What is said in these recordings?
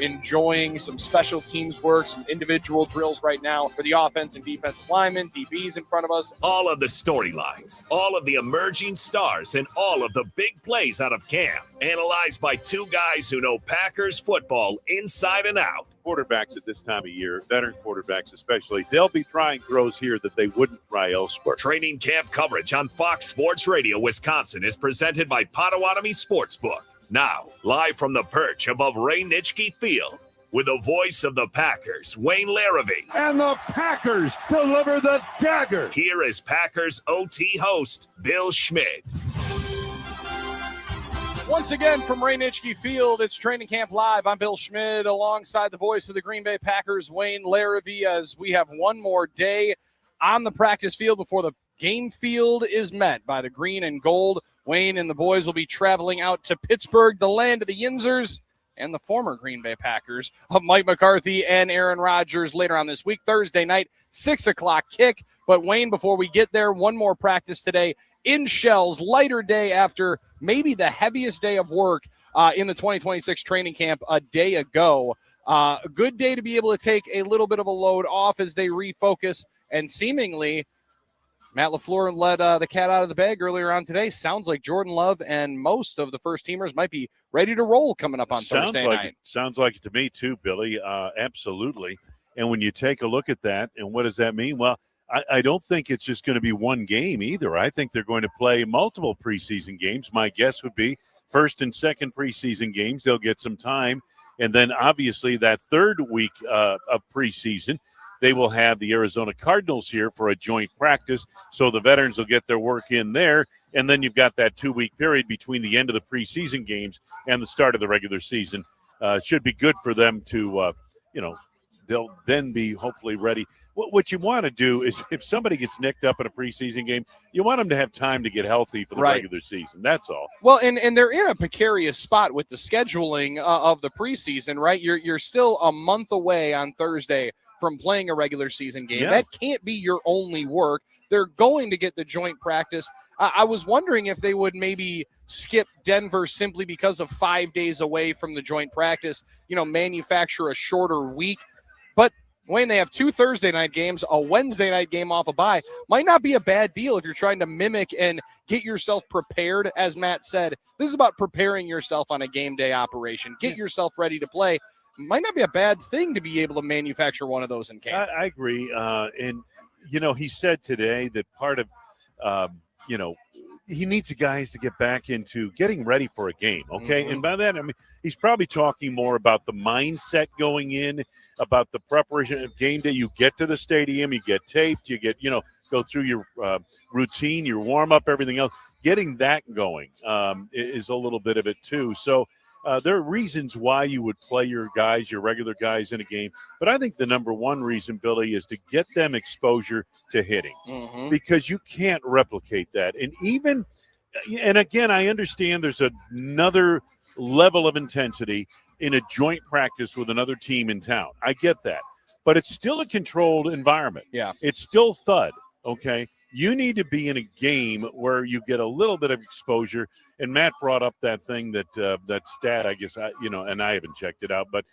Enjoying some special teams work, some individual drills right now for the offense and defensive linemen, DBs in front of us. All of the storylines, all of the emerging stars, and all of the big plays out of camp. Analyzed by two guys who know Packers football inside and out. Quarterbacks at this time of year, veteran quarterbacks especially, they'll be trying throws here that they wouldn't try elsewhere. Training camp coverage on Fox Sports Radio Wisconsin is presented by Potawatomi Sportsbook. Now, live from the perch above Ray Nitschke Field, with the voice of the Packers, Wayne Larrivee. And the Packers deliver the dagger. Here is Packers OT host, Bill Schmid. Once again from Ray Nitschke Field, it's Training Camp Live. I'm Bill Schmid alongside the voice of the Green Bay Packers, Wayne Larrivee, as we have one more day on the practice field before the game field is met by the green and gold. Wayne and the boys will be traveling out to Pittsburgh, the land of the Yinzers and the former Green Bay Packers of Mike McCarthy and Aaron Rodgers later on this week, Thursday night, 6 o'clock kick. But Wayne, before we get there, one more practice today in Shells, lighter day after maybe the heaviest day of work in the 2026 training camp a day ago. A good day to be able to take a little bit of a load off as they refocus, and seemingly Matt LaFleur let the cat out of the bag earlier on today. Sounds like Jordan Love and most of the first-teamers might be ready to roll coming up on Thursday night. Sounds like it to me too, Billy. Absolutely. And when you take a look at that, and what does that mean? Well, I don't think it's just going to be one game either. I think they're going to play multiple preseason games. My guess would be first and second preseason games. They'll get some time. And then obviously that third week of preseason, they will have the Arizona Cardinals here for a joint practice, so the veterans will get their work in there, and then you've got that 2-week period between the end of the preseason games and the start of the regular season. Should be good for them to, they'll then be hopefully ready. What you want to do is if somebody gets nicked up in a preseason game, you want them to have time to get healthy for the regular season. That's all. Well, and they're in a precarious spot with the scheduling of the preseason, right? You're still a month away on Thursday from playing a regular season game. Yeah. That can't be your only work. They're going to get the joint practice. I was wondering if they would maybe skip Denver simply because of 5 days away from the joint practice, manufacture a shorter week. But Wayne, they have 2 Thursday night games, a Wednesday night game off a bye. Might not be a bad deal if you're trying to mimic and get yourself prepared. As Matt said, this is about preparing yourself on a game day operation. Get yourself ready to play. Might not be a bad thing to be able to manufacture one of those in camp. I agree. And he said today that part of, he needs the guys to get back into getting ready for a game, okay? Mm-hmm. And by that, I mean, he's probably talking more about the mindset going in, about the preparation of game day. You get to the stadium, you get taped, you get, go through your routine, your warm-up, everything else. Getting that going is a little bit of it too. So, there are reasons why you would play your regular guys in a game. But I think the number one reason, Billy, is to get them exposure to hitting because you can't replicate that. And again, I understand there's another level of intensity in a joint practice with another team in town. I get that. But it's still a controlled environment. Yeah. It's still thud, okay? You need to be in a game where you get a little bit of exposure. And Matt brought up that thing that stat, I guess, and I haven't checked it out, but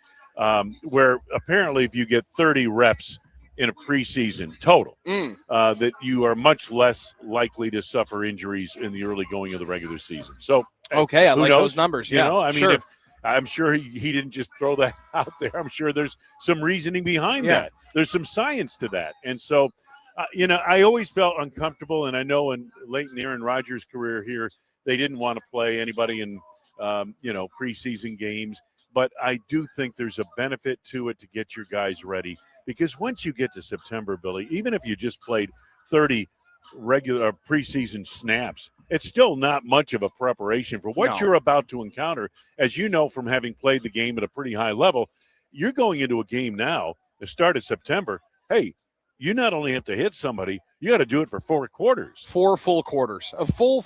where apparently if you get 30 reps in a preseason total, that you are much less likely to suffer injuries in the early going of the regular season. So, okay, I like those numbers. Yeah, sure. I'm sure he didn't just throw that out there. I'm sure there's some reasoning behind that. There's some science to that. And so, I always felt uncomfortable, and I know late in Aaron Rodgers' career here, they didn't want to play anybody in, preseason games. But I do think there's a benefit to it to get your guys ready because once you get to September, Billy, even if you just played 30 regular preseason snaps, it's still not much of a preparation for what you're about to encounter. As you know from having played the game at a pretty high level, you're going into a game now, the start of September. Hey, you not only have to hit somebody, you got to do it for 4 quarters. 4 full quarters. 4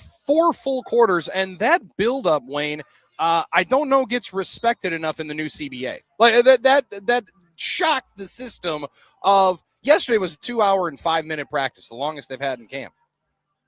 full quarters. And that buildup, Wayne, I don't know gets respected enough in the new CBA. Like that shocked the system of yesterday was a 2-hour and 5-minute practice, the longest they've had in camp.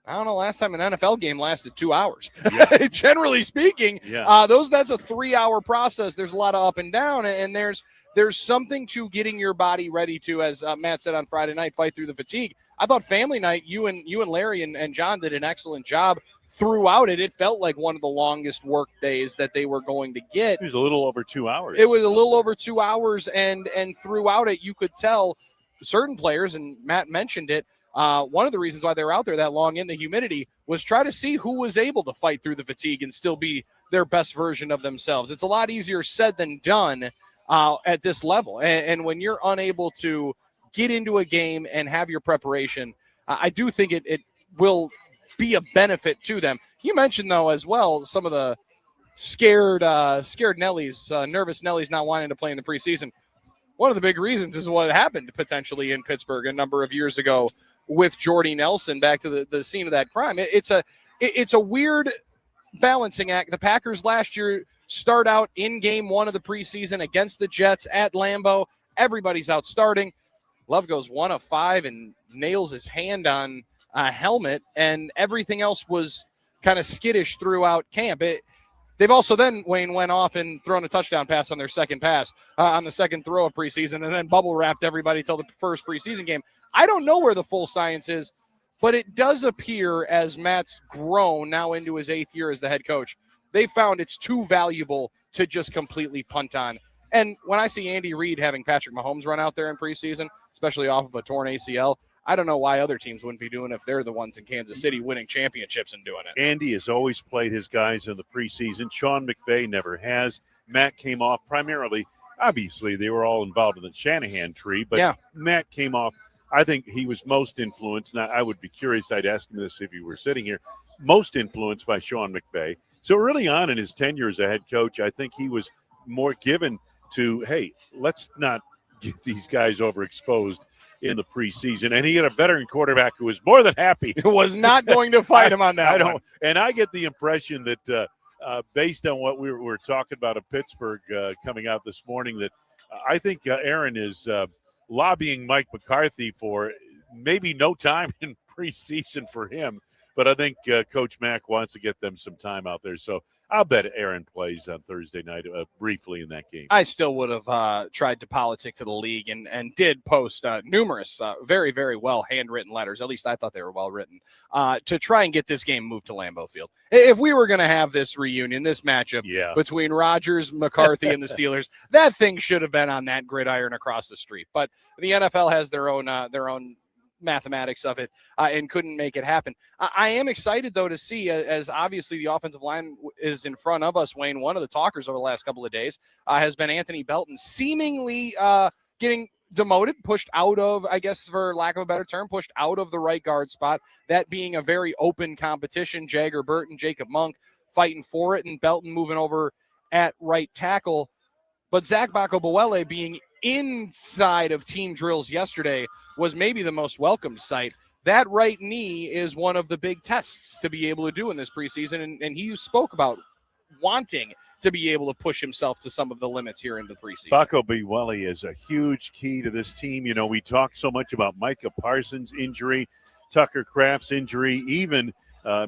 I don't know, last time an NFL game lasted 2 hours. Yeah. Generally speaking, Yeah. that's a 3-hour process. There's a lot of up and down, and there's something to getting your body ready to, as Matt said on Friday night, fight through the fatigue. I thought family night, you and Larry and John did an excellent job throughout it. It felt like one of the longest work days that they were going to get. It was a little over 2 hours. It was a little over 2 hours, and throughout it, you could tell certain players, and Matt mentioned it, one of the reasons why they were out there that long in the humidity was try to see who was able to fight through the fatigue and still be their best version of themselves. It's a lot easier said than done at this level. And when you're unable to get into a game and have your preparation, I do think it will be a benefit to them. You mentioned, though, as well, some of the scared Nellies, nervous Nellies not wanting to play in the preseason. One of the big reasons is what happened potentially in Pittsburgh a number of years ago with Jordy Nelson, back to the scene of that crime. It's a weird balancing act. The Packers last year start out in game 1 of the preseason against the Jets at Lambeau. Everybody's out starting. Love goes 1 of 5 and nails his hand on a helmet, and everything else was kind of skittish throughout camp. They've also then, Wayne, went off and thrown a touchdown pass on their second pass on the second throw of preseason, and then bubble wrapped everybody till the first preseason game. I don't know where the full science is, but it does appear, as Matt's grown now into his 8th year as the head coach, they found it's too valuable to just completely punt on. And when I see Andy Reid having Patrick Mahomes run out there in preseason, especially off of a torn ACL, I don't know why other teams wouldn't be doing it if they're the ones in Kansas City winning championships and doing it. Andy has always played his guys in the preseason. Sean McVay never has. Matt came off primarily, obviously, they were all involved in the Shanahan tree, but yeah. Matt came off. I think he was most influenced. Now, I would be curious, I'd ask him this if he were sitting here, most influenced by Sean McVay. So early on in his tenure as a head coach, I think he was more given to, hey, let's not get these guys overexposed in the preseason. And he had a veteran quarterback who was more than happy. Was not going to fight him on that one. And I get the impression that based on what we were talking about in Pittsburgh coming out this morning, that I think Aaron is lobbying Mike McCarthy for maybe no time in preseason for him. But I think Coach Mack wants to get them some time out there. So I'll bet Aaron plays on Thursday night briefly in that game. I still would have tried to politic to the league and did post numerous very, very well handwritten letters. At least I thought they were well written to try and get this game moved to Lambeau Field. If we were going to have this reunion, this matchup between Rodgers, McCarthy, and the Steelers, that thing should have been on that gridiron across the street. But the NFL has their own mathematics of it and couldn't make it happen. I am excited, though, to see, as obviously the offensive line is in front of us, Wayne, one of the talkers over the last couple of days has been Anthony Belton, seemingly getting demoted, pushed out of, I guess for lack of a better term, pushed out of the right guard spot, that being a very open competition. Jagger Burton, Jacob Monk fighting for it, and Belton moving over at right tackle. But Zach Bacco-Buele being inside of team drills yesterday was maybe the most welcomed sight. That right knee is one of the big tests to be able to do in this preseason, and he spoke about wanting to be able to push himself to some of the limits here in the preseason. Bacco-Buele is a huge key to this team. You know, we talk so much about Micah Parsons' injury, Tucker Kraft's injury, even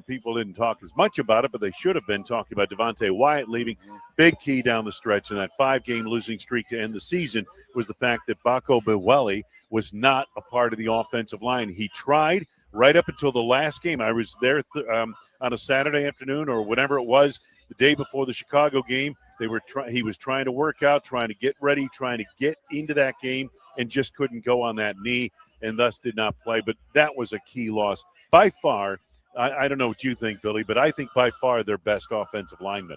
people didn't talk as much about it, but they should have been talking about Devontae Wyatt leaving. Big key down the stretch in that 5-game losing streak to end the season was the fact that Bacco-Buele was not a part of the offensive line. He tried right up until the last game. I was there on a Saturday afternoon or whatever it was, the day before the Chicago game. He was trying to work out, trying to get ready, trying to get into that game, and just couldn't go on that knee, and thus did not play. But that was a key loss. By far, I don't know what you think, Billy, but I think by far their best offensive lineman.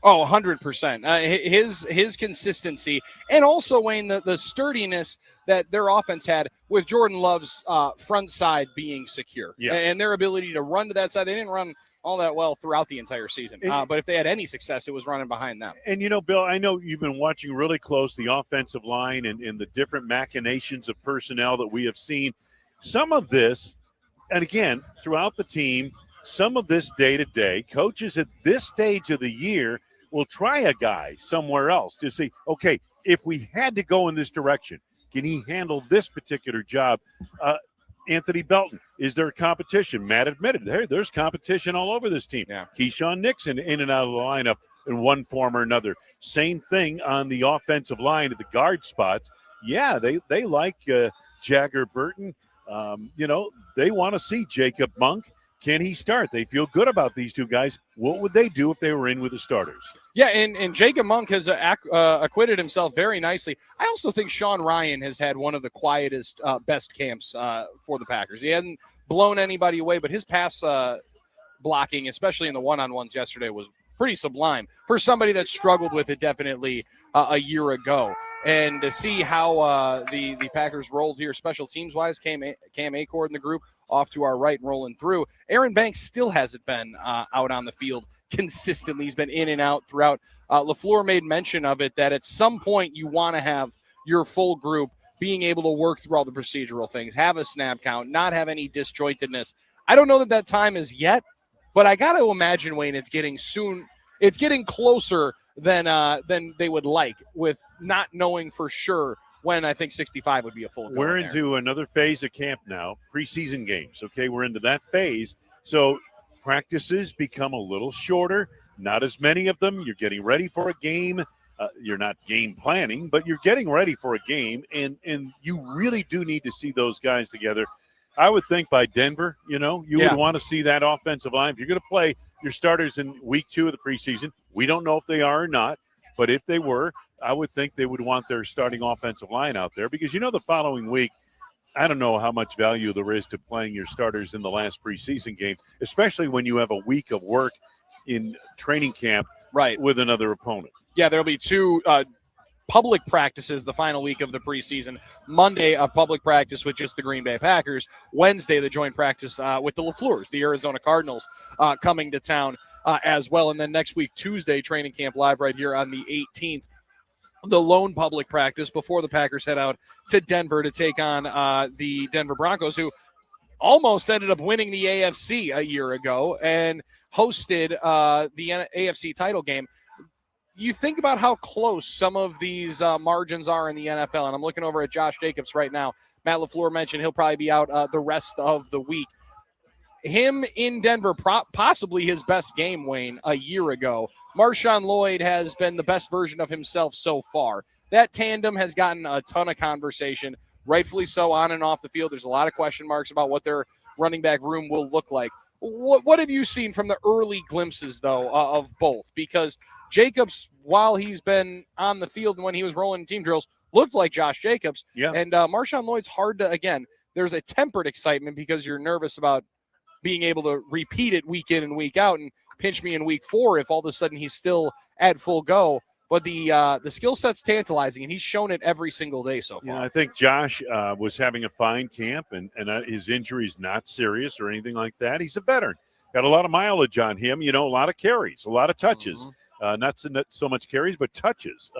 Oh, 100%. His consistency, and also, Wayne, the sturdiness that their offense had with Jordan Love's front side being secure, and their ability to run to that side. They didn't run all that well throughout the entire season, but if they had any success, it was running behind them. And, you know, Bill, I know you've been watching really close the offensive line and the different machinations of personnel that we have seen. Some of this, and again, throughout the team, some of this day-to-day, coaches at this stage of the year will try a guy somewhere else to see, okay, if we had to go in this direction, can he handle this particular job? Anthony Belton. Is there competition? Matt admitted, hey, there's competition all over this team. Yeah. Keyshawn Nixon in and out of the lineup in one form or another. Same thing on the offensive line at the guard spots. Yeah, they like Jagger Burton. They want to see Jacob Monk. Can he start? They feel good about these two guys. What would they do if they were in with the starters? Yeah, and Jacob Monk has acquitted himself very nicely. I also think Sean Ryan has had one of the quietest, best camps for the Packers. He hadn't blown anybody away, but his pass blocking, especially in the one-on-ones yesterday, was pretty sublime for somebody that struggled with it definitely a year ago. And to see how the Packers rolled here special teams-wise, Cam Acord in the group off to our right and rolling through. Aaron Banks still hasn't been out on the field consistently. He's been in and out throughout. LaFleur made mention of it that at some point you want to have your full group being able to work through all the procedural things, have a snap count, not have any disjointedness. I don't know that time is yet, but I got to imagine, Wayne, it's getting soon. It's getting closer than they would like, with not knowing for sure when I think 65 would be a full go. We're into another phase of camp now, preseason games. Okay, we're into that phase. So practices become a little shorter, not as many of them. You're getting ready for a game. You're not game planning, but you're getting ready for a game, and you really do need to see those guys together. I would think by Denver, you would want to see that offensive line. If you're going to play your starters in week 2 of the preseason, we don't know if they are or not, but if they were, I would think they would want their starting offensive line out there, because the following week, I don't know how much value there is to playing your starters in the last preseason game, especially when you have a week of work in training camp with another opponent. Yeah, there'll be 2 public practices the final week of the preseason. Monday, a public practice with just the Green Bay Packers. Wednesday, the joint practice with the LaFleurs, the Arizona Cardinals, coming to town as well. And then next week, Tuesday, training camp live right here on the 18th. The lone public practice before the Packers head out to Denver to take on the Denver Broncos, who almost ended up winning the AFC a year ago and hosted the AFC title game. You think about how close some of these margins are in the NFL, and I'm looking over at Josh Jacobs right now. Matt LaFleur mentioned he'll probably be out the rest of the week. Him in Denver, possibly his best game, Wayne, a year ago. Marshawn Lloyd has been the best version of himself so far. That tandem has gotten a ton of conversation, rightfully so, on and off the field. There's a lot of question marks about what their running back room will look like. What have you seen from the early glimpses, though, of both? Because Jacobs, while he's been on the field and when he was rolling team drills, looked like Josh Jacobs. Yeah. And Marshawn Lloyd's hard to, again, there's a tempered excitement because you're nervous about being able to repeat it week in and week out and pinch me in week 4 if all of a sudden he's still at full go. But the skill set's tantalizing, and he's shown it every single day so far. I think Josh was having a fine camp, and his injury's not serious or anything like that. He's a veteran. Got a lot of mileage on him, a lot of carries, a lot of touches. Not so much carries, but touches.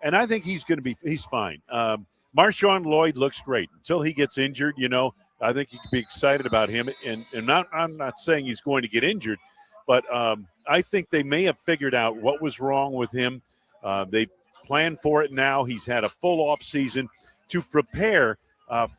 And I think he's fine. Marshawn Lloyd looks great. Until he gets injured, I think you can be excited about him. And I'm not saying he's going to get injured, but I think they may have figured out what was wrong with him. They planned for it now. He's had a full off season to prepare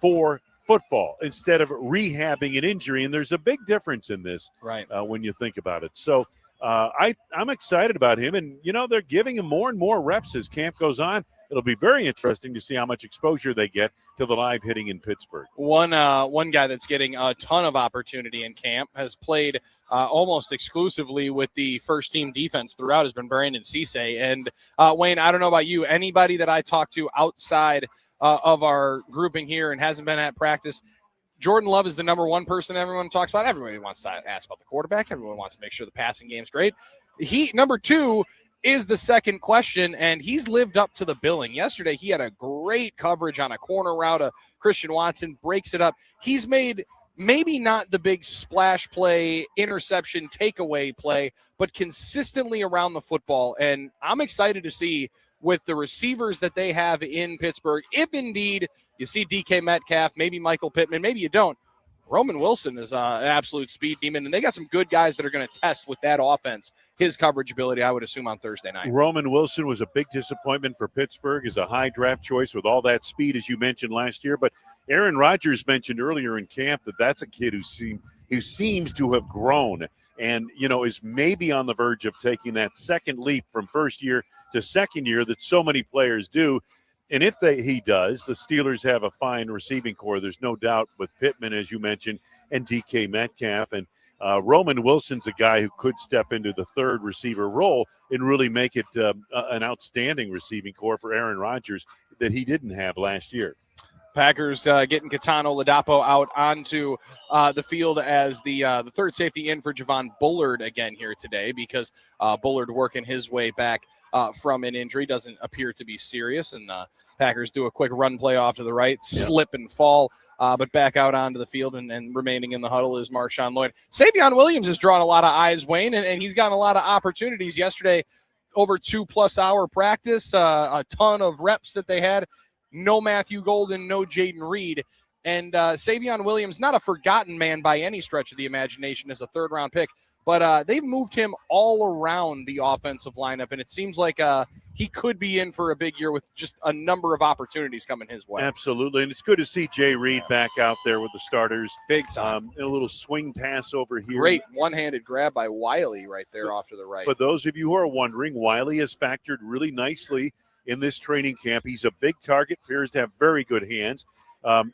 for football instead of rehabbing an injury. And there's a big difference in this when you think about it. So I'm excited about him. And, they're giving him more and more reps as camp goes on. It'll be very interesting to see how much exposure they get to the live hitting in Pittsburgh. One guy that's getting a ton of opportunity in camp has played almost exclusively with the first-team defense throughout has been Brandon Cisse. And, Wayne, I don't know about you. Anybody that I talk to outside of our grouping here and hasn't been at practice, Jordan Love is the number one person everyone talks about. Everybody wants to ask about the quarterback. Everyone wants to make sure the passing game's great. Number 2 is the second question, and he's lived up to the billing. Yesterday, he had a great coverage on a corner route. Christian Watson breaks it up. He's made maybe not the big splash play, interception, takeaway play, but consistently around the football. And I'm excited to see with the receivers that they have in Pittsburgh, if indeed you see DK Metcalf, maybe Michael Pittman, maybe you don't. Roman Wilson is an absolute speed demon, and they got some good guys that are going to test with that offense his coverage ability, I would assume, on Thursday night. Roman Wilson was a big disappointment for Pittsburgh as a high draft choice with all that speed, as you mentioned last year. But Aaron Rodgers mentioned earlier in camp that that's a kid who seems to have grown and, is maybe on the verge of taking that second leap from first year to second year that so many players do. And if he does, the Steelers have a fine receiving core. There's no doubt with Pittman, as you mentioned, and DK Metcalf. And Roman Wilson's a guy who could step into the third receiver role and really make it an outstanding receiving core for Aaron Rodgers that he didn't have last year. Packers getting Catano Ladapo out onto the field as the third safety in for Javon Bullard again here today, because Bullard working his way back from an injury, doesn't appear to be serious, and Packers do a quick run play off to the right, slip and fall, but back out onto the field and remaining in the huddle is Marshawn Lloyd. Savion Williams has drawn a lot of eyes, Wayne, and he's gotten a lot of opportunities yesterday. Over 2+ hour practice, a ton of reps that they had. No Matthew Golden, no Jaden Reed. And Savion Williams, not a forgotten man by any stretch of the imagination as a third-round pick, but they've moved him all around the offensive lineup, and it seems like he could be in for a big year with just a number of opportunities coming his way. Absolutely, and it's good to see Jay Reed back out there with the starters. Big time. A little swing pass over here. Great one-handed grab by Wiley right there off to the right. For those of you who are wondering, Wiley has factored really nicely in this training camp. He's a big target, appears to have very good hands.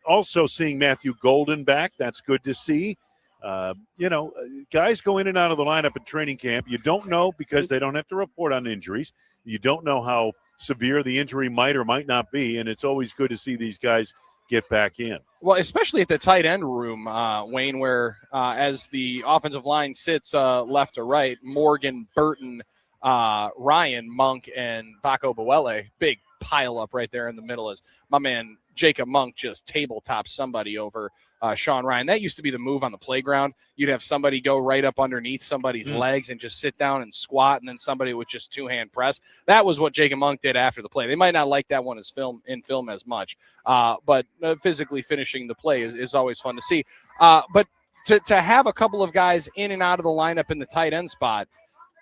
Also seeing Matthew Golden back, that's good to see. Guys go in and out of the lineup at training camp. You don't know because they don't have to report on injuries. You don't know how severe the injury might or might not be, and it's always good to see these guys get back in. Well, especially at the tight end room, Wayne, where as the offensive line sits left to right, Morgan, Burton, Ryan, Monk, and Baco Boele, big pile up right there in the middle as my man Jacob Monk just tabletop somebody over Sean Ryan. That used to be the move on the playground. You'd have somebody go right up underneath somebody's legs and just sit down and squat, and then somebody would just two-hand press. That was what Jacob Monk did after the play. They might not like that one in film as much, but physically finishing the play is always fun to see. But to have a couple of guys in and out of the lineup in the tight end spot,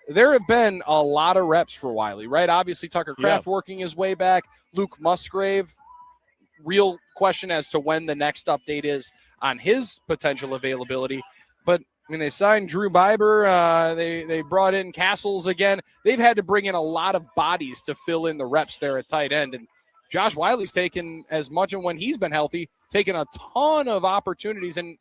there have been a lot of reps for Wiley, right? Obviously, Tucker Kraft working his way back. Luke Musgrave, real question as to when the next update is on his potential availability. But, I mean, they signed Drew Biber. They brought in Castles again. They've had to bring in a lot of bodies to fill in the reps there at tight end. And Josh Wiley's taken as much, and when he's been healthy, taken a ton of opportunities. And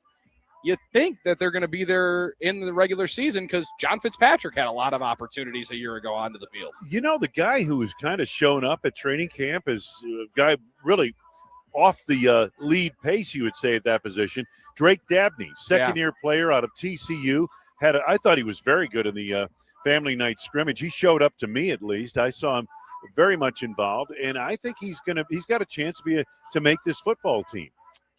you think that they're going to be there in the regular season because John Fitzpatrick had a lot of opportunities a year ago onto the field. The guy who has kind of shown up at training camp is a guy really off the lead pace, you would say, at that position. Drake Dabney, second-year player out of TCU. I thought he was very good in the family night scrimmage. He showed up to me, at least. I saw him very much involved, and I think he's got a chance to make this football team.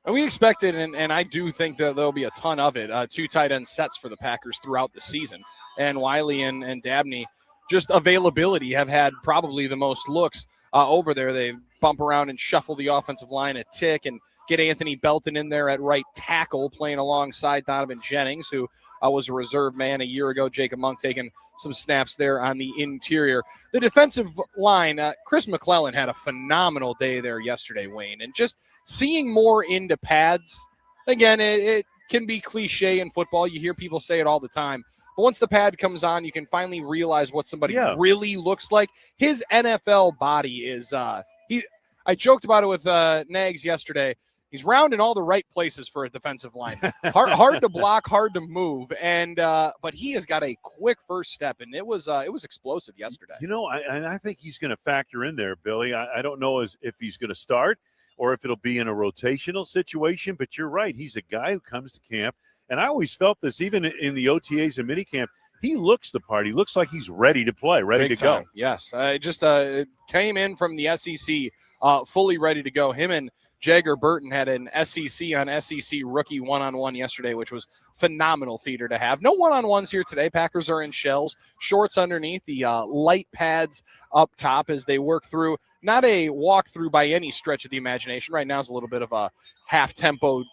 We expected, and I do think that there'll be a ton of it, 2 tight end sets for the Packers throughout the season. And Wiley and Dabney, just availability, have had probably the most looks over there. They bump around and shuffle the offensive line a tick and get Anthony Belton in there at right tackle, playing alongside Donovan Jennings, who was a reserve man a year ago. Jacob Monk taking some snaps there on the interior. The defensive line, Chris McClellan had a phenomenal day there yesterday, Wayne. And just seeing more into pads, again, it can be cliche in football. You hear people say it all the time. But once the pad comes on, you can finally realize what somebody really looks like. His NFL body is I joked about it with Nags yesterday. He's round in all the right places for a defensive lineman. Hard to block, hard to move, and but he has got a quick first step, and it was explosive yesterday. I think he's going to factor in there, Billy. I don't know if he's going to start or if it'll be in a rotational situation, but you're right. He's a guy who comes to camp, and I always felt this even in the OTAs and minicamp. He looks the part. He looks like he's ready to play, ready to go. Yes, just came in from the SEC fully ready to go. Him and Jagger Burton had an SEC on SEC rookie one-on-one yesterday, which was phenomenal theater to have. No one-on-ones here today. Packers are in shells, shorts underneath, the light pads up top as they work through. Not a walkthrough by any stretch of the imagination. Right now is a little bit of a half-tempo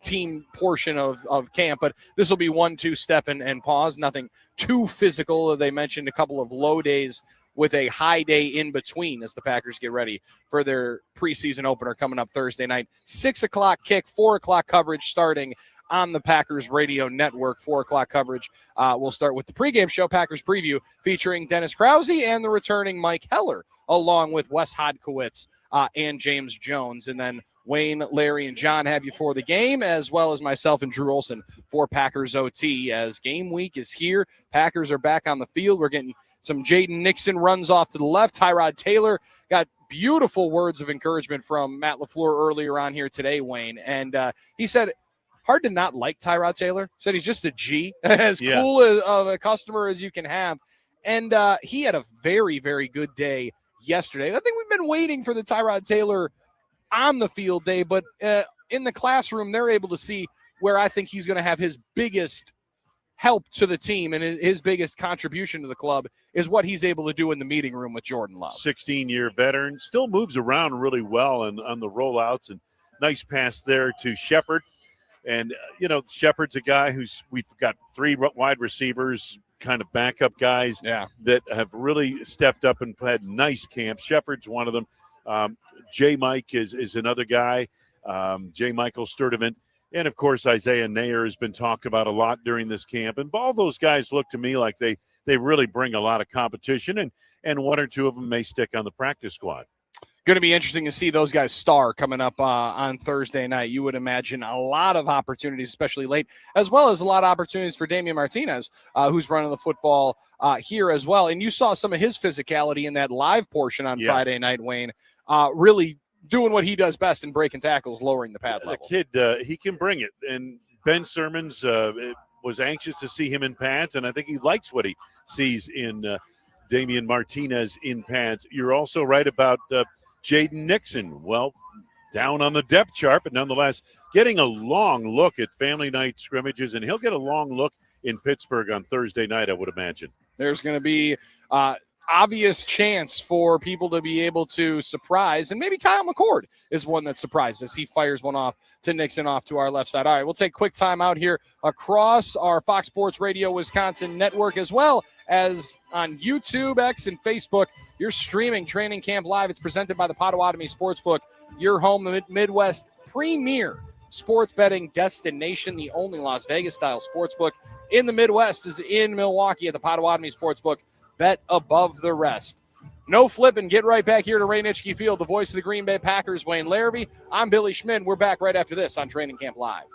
team portion of camp, but this will be 1-2 step and pause. Nothing too physical. They mentioned a couple of low days with a high day in between as the Packers get ready for their preseason opener coming up Thursday night. 6 o'clock kick, 4 o'clock coverage starting on the Packers radio network. 4 o'clock coverage. We'll start with the pregame show, Packers preview, featuring Dennis Krause and the returning Mike Heller, along with Wes Hodkowitz and James Jones. And then Wayne, Larry, and John have you for the game, as well as myself and Drew Olson for Packers OT. As game week is here, Packers are back on the field. We're getting some Jaden Nixon runs off to the left. Tyrod Taylor got beautiful words of encouragement from Matt LaFleur earlier on here today, Wayne. And he said, hard to not like Tyrod Taylor. Said he's just a G, as cool of a customer as you can have. And he had a very, very good day yesterday. I think we've been waiting for the Tyrod Taylor on the field day, but in the classroom, they're able to see where I think he's going to have his biggest help to the team and his biggest contribution to the club is what he's able to do in the meeting room with Jordan Love. 16-year veteran, still moves around really well on the rollouts, and nice pass there to Shepard. And, Shepard's a guy we've got 3 wide receivers, kind of backup guys that have really stepped up and had nice camps. Shepard's one of them. J. Mike is another guy, J. Michael Sturdivant. And, of course, Isaiah Nair has been talked about a lot during this camp. And all those guys look to me like they really bring a lot of competition, and 1 or 2 of them may stick on the practice squad. Going to be interesting to see those guys star coming up on Thursday night. You would imagine a lot of opportunities, especially late, as well as a lot of opportunities for Damian Martinez, who's running the football here as well. And you saw some of his physicality in that live portion on Friday night, Wayne, really doing what he does best in breaking tackles, lowering the pad level. The kid, he can bring it. And Ben Sermons was anxious to see him in pads, and I think he likes what he sees in Damian Martinez in pads. You're also right about Jaden Nixon. Well, down on the depth chart, but nonetheless getting a long look at family night scrimmages, and he'll get a long look in Pittsburgh on Thursday night, I would imagine. There's going to be obvious chance for people to be able to surprise, and maybe Kyle McCord is one that surprises. He fires one off to Nixon off to our left side. All right, we'll take a quick time out here across our Fox Sports Radio Wisconsin network, as well as on YouTube, X, and Facebook. You're streaming Training Camp Live. It's presented by the Potawatomi Sportsbook, your home, the Midwest premier sports betting destination. The only Las Vegas-style sportsbook in the Midwest is in Milwaukee at the Potawatomi Sportsbook. Bet above the rest. No flipping. Get right back here to Ray Nitschke Field, the voice of the Green Bay Packers, Wayne Larrivee. I'm Billy Schmid. We're back right after this on Training Camp Live.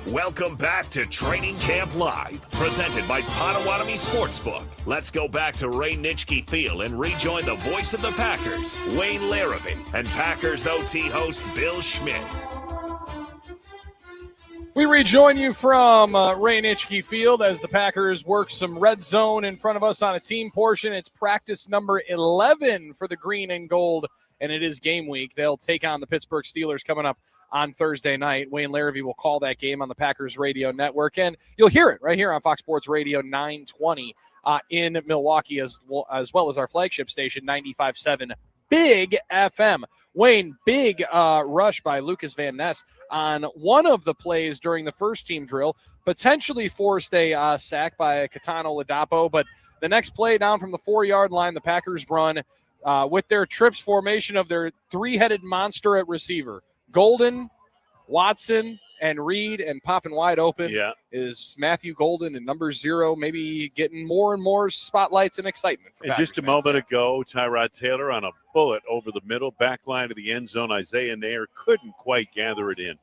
Welcome back to Training Camp Live, presented by Potawatomi Sportsbook. Let's go back to Ray Nitschke Field and rejoin the voice of the Packers, Wayne Larrivee, and Packers OT host Bill Schmid. We rejoin you from Ray Nitschke Field as the Packers work some red zone in front of us on a team portion. It's practice number 11 for the green and gold, and it is game week. They'll take on the Pittsburgh Steelers coming up on Thursday night. Wayne Larrivee will call that game on the Packers radio network, and you'll hear it right here on Fox Sports Radio 920 in Milwaukee, as well as our flagship station 95.7 Big FM. Wayne, big rush by Lucas Van Ness on one of the plays during the first team drill, potentially forced a sack by Catano Ladapo, but the next play down from the 4-yard line, the Packers run with their trips formation of their three-headed monster at receiver. Golden, Watson, and Reed, and popping wide open is Matthew Golden and number 0, maybe getting more and more spotlights and excitement. And just a moment ago, Tyrod Taylor on a bullet over the middle, back line of the end zone. Isaiah Nair couldn't quite gather it in.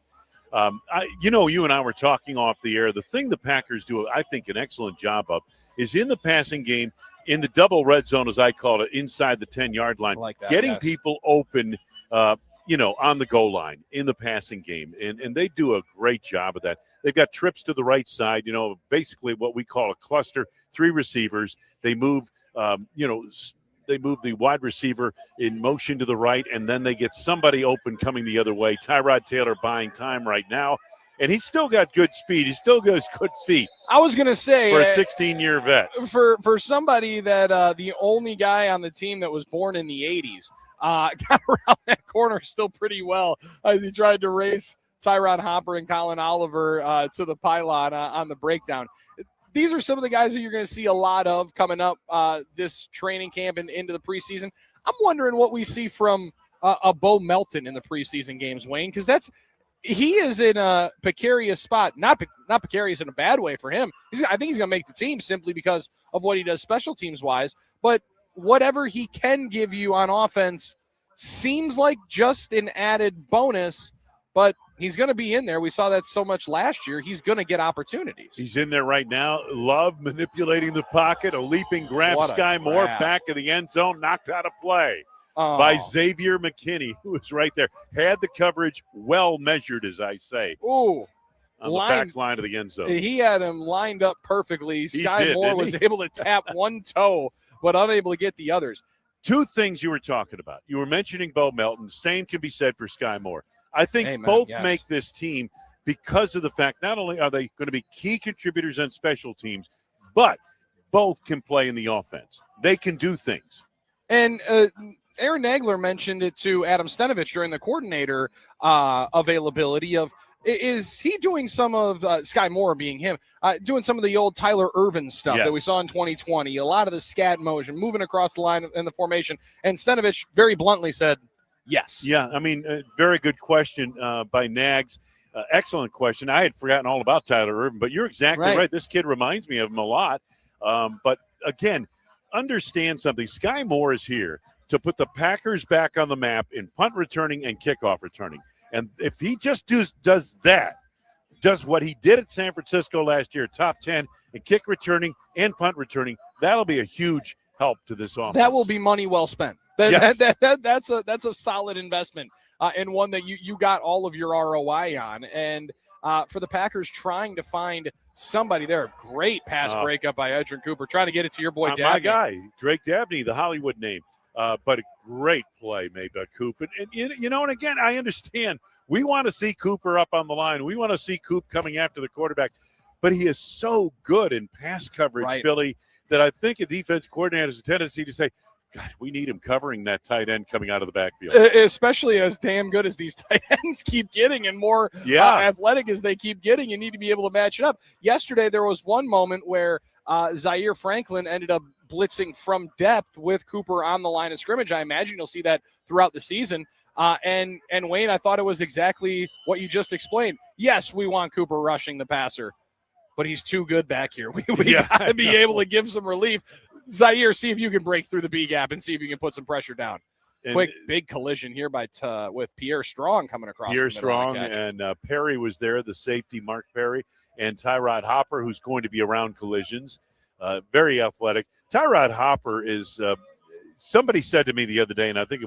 You and I were talking off the air. The thing the Packers do, I think, an excellent job of is in the passing game, in the double red zone, as I call it, inside the 10-yard line, like that, getting people open on the goal line in the passing game. And they do a great job of that. They've got trips to the right side, basically what we call a cluster, 3 receivers. They move, they move the wide receiver in motion to the right, and then they get somebody open coming the other way. Tyrod Taylor buying time right now. And he's still got good speed. He still got good feet. I was going to say, for a 16-year vet. For somebody that the only guy on the team that was born in the 80s, got around that corner still pretty well as he tried to race Tyron Hopper and Colin Oliver to the pylon on the breakdown. These are some of the guys that you're going to see a lot of coming up this training camp and into the preseason. I'm wondering what we see from a Bo Melton in the preseason games, Wayne, because he is in a precarious spot. Not precarious in a bad way for him. I think he's going to make the team simply because of what he does special teams wise. But whatever he can give you on offense seems like just an added bonus, but he's going to be in there. We saw that so much last year. He's going to get opportunities. He's in there right now. Love manipulating the pocket. A leaping grab. Sky Moore back of the end zone, knocked out of play by Xavier McKinney, who was right there. Had the coverage well measured, as I say. Ooh. On the back line of the end zone. He had him lined up perfectly. Sky Moore was able to tap one toe, but unable to get the others. 2 things you were talking about. You were mentioning Bo Melton. Same can be said for Sky Moore. I think both make this team because of the fact not only are they going to be key contributors on special teams, but both can play in the offense. They can do things. And Aaron Nagler mentioned it to Adam Stenovich during the coordinator availability of, is he doing some of Sky Moore being him, doing some of the old Tyler Irvin stuff that we saw in 2020, a lot of the scat motion, moving across the line in the formation. And Stenovich very bluntly said, yes. Yeah, I mean, very good question by Nags. Excellent question. I had forgotten all about Tyler Irvin, but you're exactly right. This kid reminds me of him a lot. But, again, understand something. Sky Moore is here to put the Packers back on the map in punt returning and kickoff returning. And if he just does what he did at San Francisco last year, top 10 in kick returning and punt returning, that'll be a huge help to this offense. That will be money well spent. That's a solid investment and one that you got all of your ROI on. And for the Packers trying to find somebody there, great pass breakup by Edrin Cooper, trying to get it to your boy Dabney. My guy, Drake Dabney, the Hollywood name. But a great play made by Cooper. And, and again, I understand. We want to see Cooper up on the line. We want to see Coop coming after the quarterback. But he is so good in pass coverage, Billy, that I think a defense coordinator has a tendency to say, God, we need him covering that tight end coming out of the backfield. Especially as damn good as these tight ends keep getting and more athletic as they keep getting, you need to be able to match it up. Yesterday, there was one moment where Zaire Franklin ended up blitzing from depth with Cooper on the line of scrimmage. I imagine you'll see that throughout the season. And Wayne, I thought it was exactly what you just explained. Yes, we want Cooper rushing the passer, but he's too good back here. We got to be able to give some relief. Zaire, see if you can break through the B gap and see if you can put some pressure down. Quick, big collision here with Pierre Strong coming across. Pierre the middle on Strong the catch. and Perry was there, the safety, Mark Perry, and Tyrod Hopper, who's going to be around collisions. Very athletic. Tyrod Hopper is, somebody said to me the other day, and I think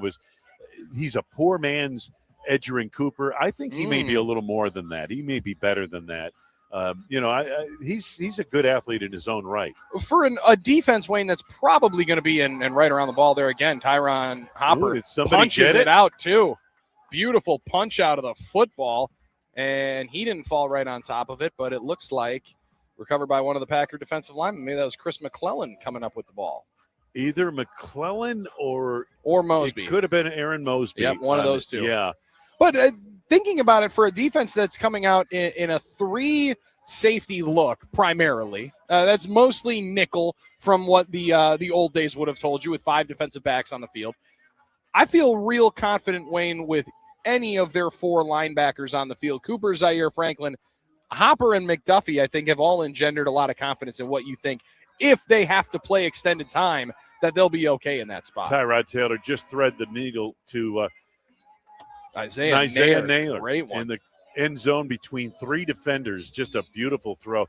he's a poor man's Edgerrin Cooper. I think he may be a little more than that. He may be better than that. He's a good athlete in his own right. For a defense, Wayne, that's probably going to be in right around the ball there again. Tyron Hopper punches it out, too. Beautiful punch out of the football, and he didn't fall right on top of it, but it looks like recovered by one of the Packer defensive linemen. Maybe that was Chris McClellan coming up with the ball. Either McClellan or Mosby. It could have been Aaron Mosby. Yep, one of those two. Yeah. But thinking about it, for a defense that's coming out in a 3-safety look primarily, that's mostly nickel from what the old days would have told you with 5 defensive backs on the field. I feel real confident, Wayne, with any of their 4 linebackers on the field. Cooper, Zaire Franklin, Hopper, and McDuffie, I think, have all engendered a lot of confidence in what you think. If they have to play extended time, that they'll be okay in that spot. Tyrod Taylor just thread the needle to Isaiah Naylor. Great one. In the end zone between 3 defenders. Just a beautiful throw.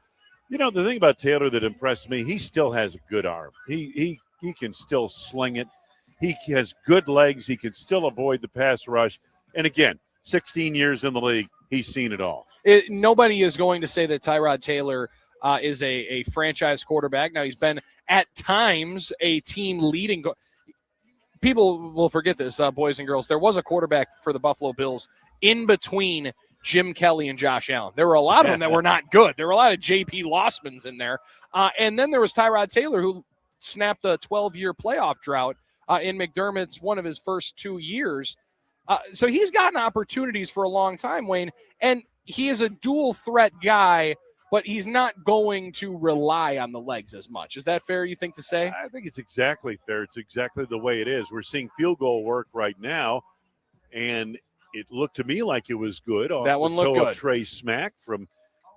You know, the thing about Taylor that impressed me, he still has a good arm. He can still sling it. He has good legs. He can still avoid the pass rush. And again, 16 years in the league, he's seen it all. Nobody is going to say that Tyrod Taylor is a franchise quarterback. Now, he's been at times a team leading. People will forget this, boys and girls. There was a quarterback for the Buffalo Bills in between Jim Kelly and Josh Allen. There were a lot of them that were not good. There were a lot of J.P. Lossmans in there. And then there was Tyrod Taylor, who snapped a 12-year playoff drought in McDermott's one of his first 2 years. So he's gotten opportunities for a long time, Wayne, and he is a dual threat guy, but he's not going to rely on the legs as much. Is that fair, you think, to say? I think it's exactly fair. It's exactly the way it is. We're seeing field goal work right now, and it looked to me like it was good. That one looked good. Trey Smack from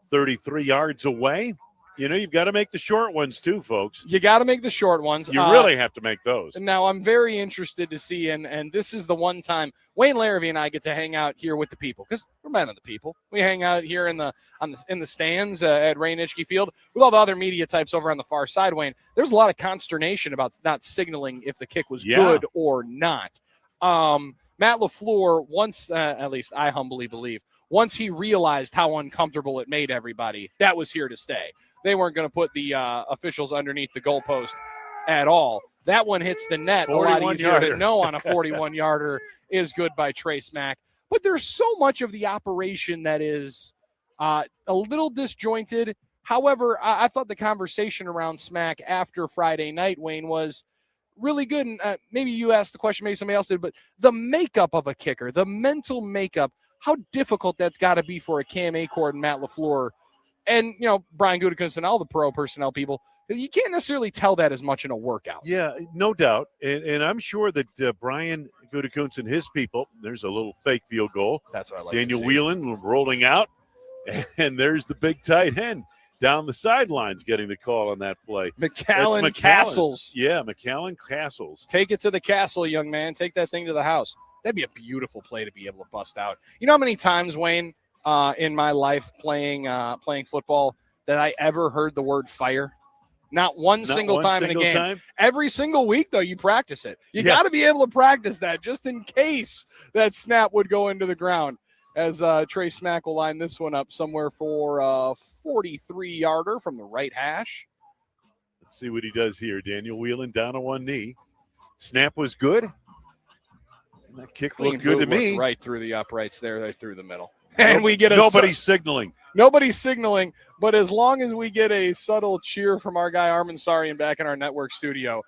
33 yards away. You know, you've got to make the short ones too, folks. You got to make the short ones. You really have to make those. Now, I'm very interested to see, and this is the one time Wayne Larrivee and I get to hang out here with the people, because we're men of the people. We hang out here in the stands at Wayne Larrivee Field with all the other media types over on the far side, Wayne. There's a lot of consternation about not signaling if the kick was good or not. Matt LaFleur, once, at least I humbly believe, once he realized how uncomfortable it made everybody, that was here to stay. They weren't going to put the officials underneath the goalpost at all. That one hits the net a lot easier to know on a 41-yarder is good by Trey Smack. But there's so much of the operation that is a little disjointed. However, I thought the conversation around Smack after Friday night, Wayne, was really good. And maybe you asked the question, maybe somebody else did, but the makeup of a kicker, the mental makeup, how difficult that's got to be for a Cam Achord and Matt LaFleur. And, you know, Brian Gutekunst and all the pro personnel people, you can't necessarily tell that as much in a workout. Yeah, no doubt. And I'm sure that Brian Gutekunst and his people, there's a little fake field goal. That's what I like Daniel to see. Whelan rolling out, and there's the big tight end down the sidelines getting the call on that play. McAllen Castles. Yeah, McAllen Castles. Take it to the castle, young man. Take that thing to the house. That'd be a beautiful play to be able to bust out. You know how many times, Wayne, in my life playing football that I ever heard the word fire? Not one single time in a game. Every single week, though, you practice it. You got to be able to practice that just in case that snap would go into the ground. As Trey Smack will line this one up somewhere for a 43-yarder from the right hash. Let's see what he does here. Daniel Whelan down on one knee. Snap was good. And that kick looked good to me. Right through the uprights there, right through the middle. And we get nobody's signaling. Nobody's signaling, but as long as we get a subtle cheer from our guy Armin Sarian back in our network studio,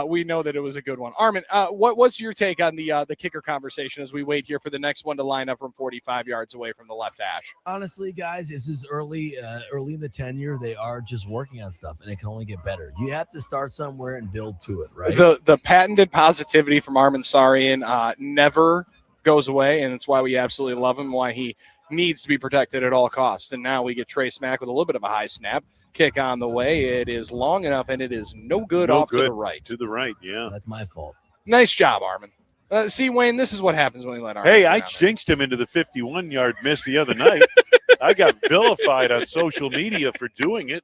we know that it was a good one. Armin, what's your take on the kicker conversation as we wait here for the next one to line up from 45 yards away from the left hash? Honestly, guys, this is early in the tenure. They are just working on stuff, and it can only get better. You have to start somewhere and build to it, right? The patented positivity from Armin Sarian never goes away, and it's why we absolutely love him, why he needs to be protected at all costs. And now we get Trey Smack with a little bit of a high snap. Kick on the way. It is long enough, and it is no good to the right. To the right, yeah. That's my fault. Nice job, Armin. See, Wayne, this is what happens when we let our. Hey, I jinxed him into the 51-yard miss the other night. I got vilified on social media for doing it.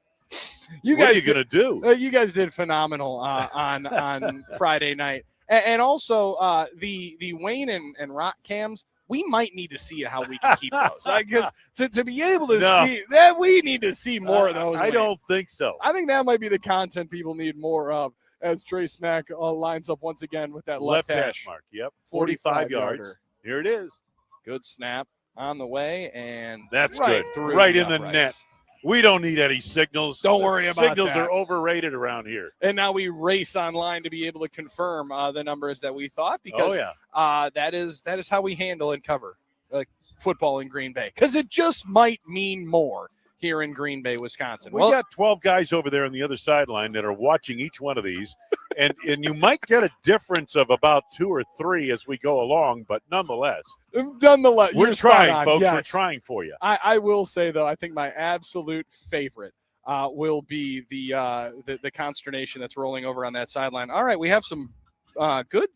What are you going to do? You guys did phenomenal on Friday night. And also the Wayne and Rock cams, we might need to see how we can keep those. Because to be able to see that, we need to see more of those. I don't think so. I think that might be the content people need more of. As Trey Smack lines up once again with that left hash mark. Yep, 45 yards. Here it is. Good snap on the way, and that's right good. Through right in the net. We don't need any signals. Don't worry about signals that. Are overrated around here. And now we race online to be able to confirm the numbers that we thought, because that is how we handle and cover football in Green Bay, because it just might mean more here in Green Bay, Wisconsin. We got 12 guys over there on the other sideline that are watching each one of these, and you might get a difference of about 2 or 3 as we go along, but nonetheless, we're trying, folks. Yes. We're trying for you. I will say, though, I think my absolute favorite will be the consternation that's rolling over on that sideline. All right, we have some good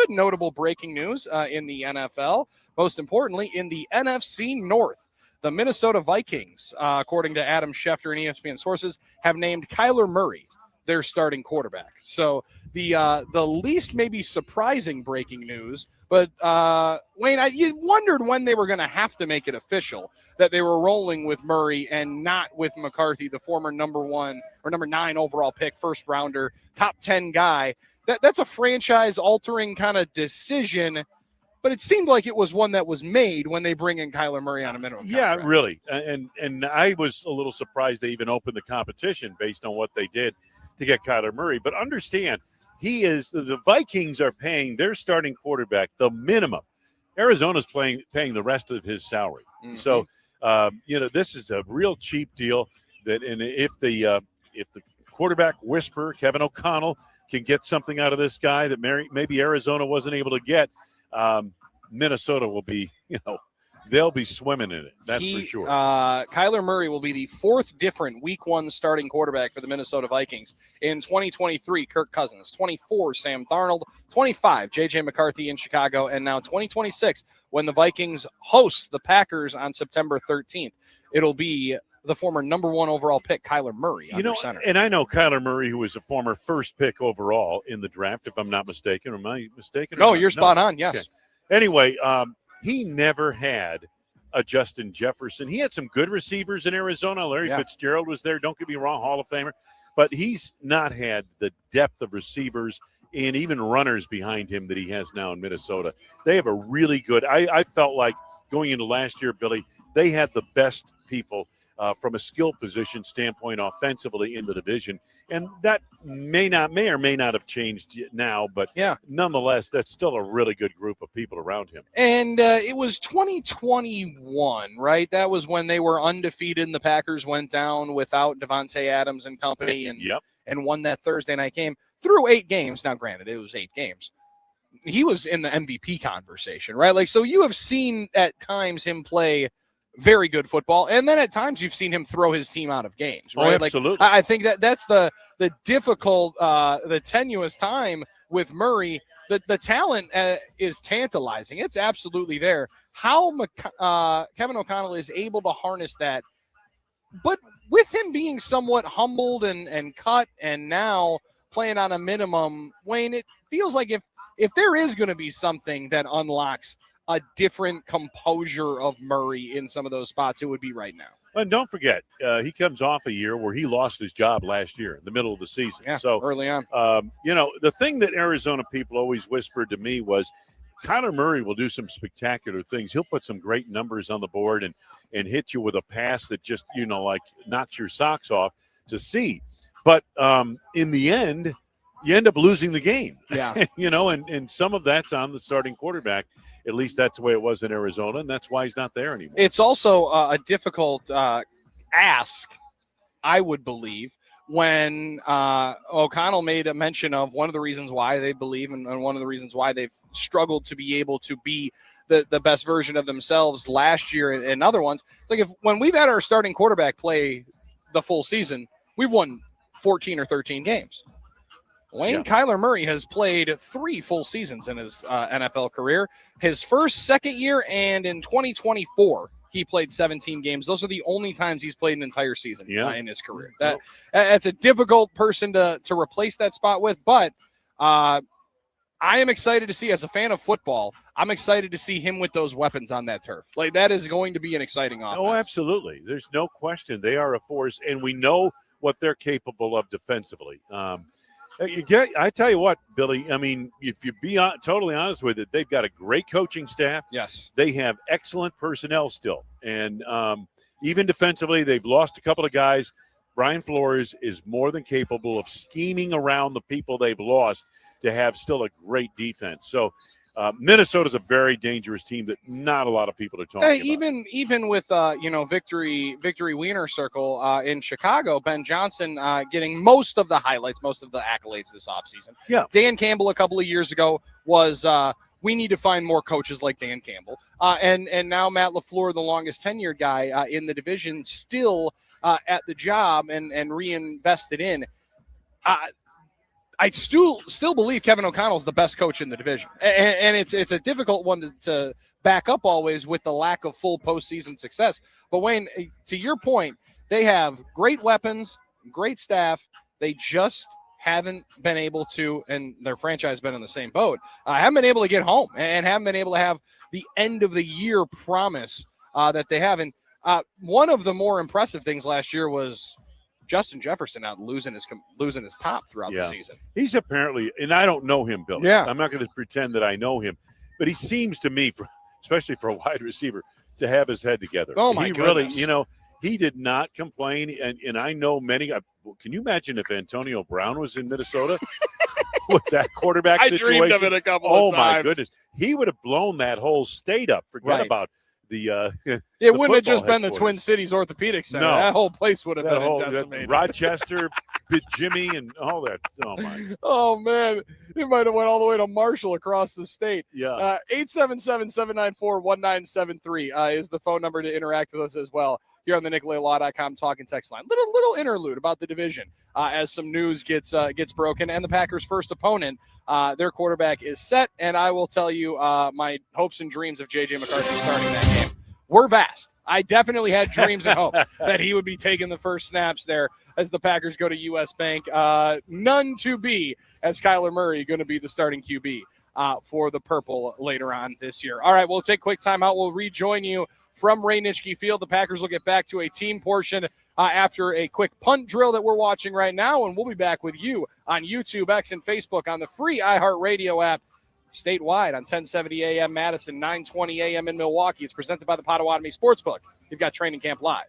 notable breaking news in the NFL. Most importantly, in the NFC North. The Minnesota Vikings, according to Adam Schefter and ESPN sources, have named Kyler Murray their starting quarterback. So the least maybe surprising breaking news, but Wayne, you wondered when they were going to have to make it official that they were rolling with Murray and not with McCarthy, the former number 9 overall pick, first rounder, top 10 guy. That's a franchise-altering kind of decision. But it seemed like it was one that was made when they bring in Kyler Murray on a minimum contract. Yeah, really. And I was a little surprised they even opened the competition based on what they did to get Kyler Murray. But understand, the Vikings are paying their starting quarterback the minimum. Arizona's paying the rest of his salary. Mm-hmm. So, this is a real cheap deal. And if the quarterback whisperer, Kevin O'Connell, can get something out of this guy that maybe Arizona wasn't able to get, Minnesota will be, they'll be swimming in it. That's for sure. Kyler Murray will be the 4th different Week 1 starting quarterback for the Minnesota Vikings. In 2023, Kirk Cousins. 24, Sam Darnold. 25, J.J. McCarthy in Chicago. And now 2026, when the Vikings host the Packers on September 13th, it'll be the former number 1 overall pick, Kyler Murray, under center. And I know Kyler Murray, who was a former first pick overall in the draft, if I'm not mistaken. Am I mistaken? No, you're spot on, yes. Okay. Anyway, he never had a Justin Jefferson. He had some good receivers in Arizona. Larry Fitzgerald was there. Don't get me wrong, Hall of Famer. But he's not had the depth of receivers and even runners behind him that he has now in Minnesota. They have a really good – I felt like going into last year, Billy, they had the best people from a skill position standpoint offensively in the division. And that may or may not have changed now, but nonetheless, that's still a really good group of people around him. And it was 2021, right? That was when they were undefeated and the Packers went down without Devontae Adams and company and won that Thursday night game through 8 games. Now, granted, it was 8 games. He was in the MVP conversation, right? So you have seen at times him play very good football, and then at times you've seen him throw his team out of games, right? Oh, absolutely. I think that's the difficult, the tenuous time with Murray. The talent is tantalizing. It's absolutely there. How Kevin O'Connell is able to harness that, but with him being somewhat humbled and cut and now playing on a minimum, Wayne, it feels like if there is going to be something that unlocks a different composure of Murray in some of those spots, it would be right now. And don't forget, he comes off a year where he lost his job last year in the middle of the season. Yeah, so early on. The thing that Arizona people always whispered to me was Kyler Murray will do some spectacular things. He'll put some great numbers on the board and hit you with a pass that just, knocks your socks off to see. But in the end, you end up losing the game. Yeah. And some of that's on the starting quarterback. At least that's the way it was in Arizona, and that's why he's not there anymore. It's also a difficult ask, I would believe, when O'Connell made a mention of one of the reasons why they believe and one of the reasons why they've struggled to be able to be the best version of themselves last year and other ones. It's like when we've had our starting quarterback play the full season, we've won 14 or 13 games. Wayne, Kyler Murray has played 3 full seasons in his NFL career. His first, second year, and in 2024, he played 17 games. Those are the only times he's played an entire season in his career. That's a difficult person to replace that spot with, but I am excited to see, as a fan of football, I'm excited to see him with those weapons on that turf. Like, that is going to be an exciting offense. Oh, absolutely. There's no question. They are a force, and we know what they're capable of defensively. I tell you what, Billy, I mean, if you be totally honest with it, they've got a great coaching staff. Yes. They have excellent personnel still. And even defensively, they've lost a couple of guys. Brian Flores is more than capable of scheming around the people they've lost to have still a great defense. So Minnesota's a very dangerous team that not a lot of people are talking about. Even with Victory Wiener Circle in Chicago, Ben Johnson getting most of the highlights, most of the accolades this offseason. Yeah. Dan Campbell a couple of years ago was we need to find more coaches like Dan Campbell. And now Matt LaFleur, the longest tenured guy in the division, still at the job and reinvested in. I still believe Kevin O'Connell's the best coach in the division, and it's a difficult one to back up always with the lack of full postseason success. But Wayne, to your point, they have great weapons, great staff. They just haven't been able to, and their franchise has been in the same boat. Haven't been able to get home and haven't been able to have the end of the year promise that they have. And one of the more impressive things last year was Justin Jefferson out losing his top throughout the season. He's apparently, and I don't know him, Billy. Yeah. I'm not going to pretend that I know him, but he seems to me, especially for a wide receiver, to have his head together. Oh, my goodness. Really, he did not complain, and I know many. Can you imagine if Antonio Brown was in Minnesota with that quarterback situation? I dreamed of it a couple of times. Oh, my goodness. He would have blown that whole state up. Forget about it wouldn't have just been the Twin Cities Orthopedic Center. No. That whole place would have been decimated. Rochester, Jimmy, and all that. Oh, my. Oh, man. It might have went all the way to Marshall across the state. Yeah. 877-794-1973 is the phone number to interact with us as well here on the NicoletLaw.com talking text line. Little interlude about the division as some news gets broken. And the Packers' first opponent, their quarterback is set. And I will tell you, my hopes and dreams of J.J. McCarthy starting that game were vast. I definitely had dreams and hopes that he would be taking the first snaps there as the Packers go to U.S. Bank. None to be, as Kyler Murray going to be the starting QB for the Purple later on this year. All right, we'll take a quick timeout. We'll rejoin you from Ray Nitschke Field. The Packers will get back to a team portion after a quick punt drill that we're watching right now, and we'll be back with you on YouTube, X, and Facebook on the free iHeartRadio app statewide on 1070 a.m. Madison, 920 a.m. in Milwaukee. It's presented by the Potawatomi Sportsbook. You've got Training Camp Live.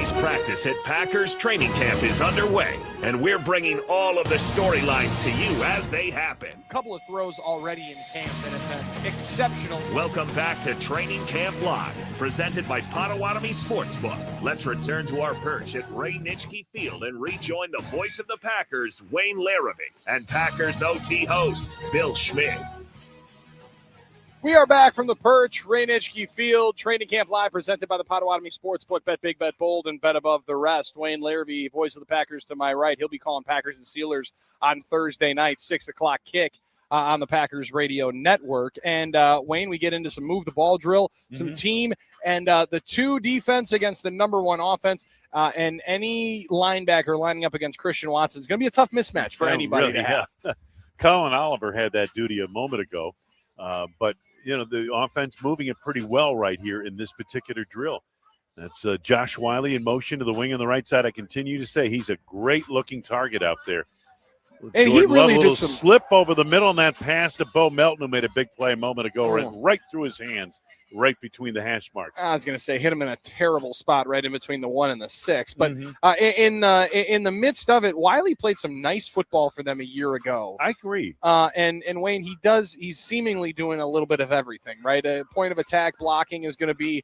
Today's practice at Packers training camp is underway, and we're bringing all of the storylines to you as they happen. A couple of throws already in camp that have been exceptional. Welcome back to Training Camp Live, presented by Potawatomi Sportsbook. Let's return to our perch at Ray Nitschke Field and rejoin the voice of the Packers, Wayne Larrivee, and Packers OT host, Bill Schmid. We are back from the perch, Ray Nitschke Field, Training Camp Live, presented by the Potawatomi Sportsbook. Bet big, bet bold, and bet above the rest. Wayne Larrivee, voice of the Packers to my right. He'll be calling Packers and Steelers on Thursday night, 6 o'clock kick on the Packers radio network. And, Wayne, we get into some move the ball drill, some team, and the 2 defense against the number 1 offense. And any linebacker lining up against Christian Watson is going to be a tough mismatch for anybody to have. Yeah. Colin Oliver had that duty a moment ago, but the offense moving it pretty well right here in this particular drill. That's Josh Wiley in motion to the wing on the right side. I continue to say he's a great-looking target out there. And he really did some slip over the middle on that pass to Bo Melton, who made a big play a moment ago, right through his hands, right between the hash marks. I was going to say hit him in a terrible spot right in between the 1 and the 6. But in the midst of it, Wiley played some nice football for them a year ago. I agree. And Wayne, he's seemingly doing a little bit of everything, right? A point of attack blocking is going to be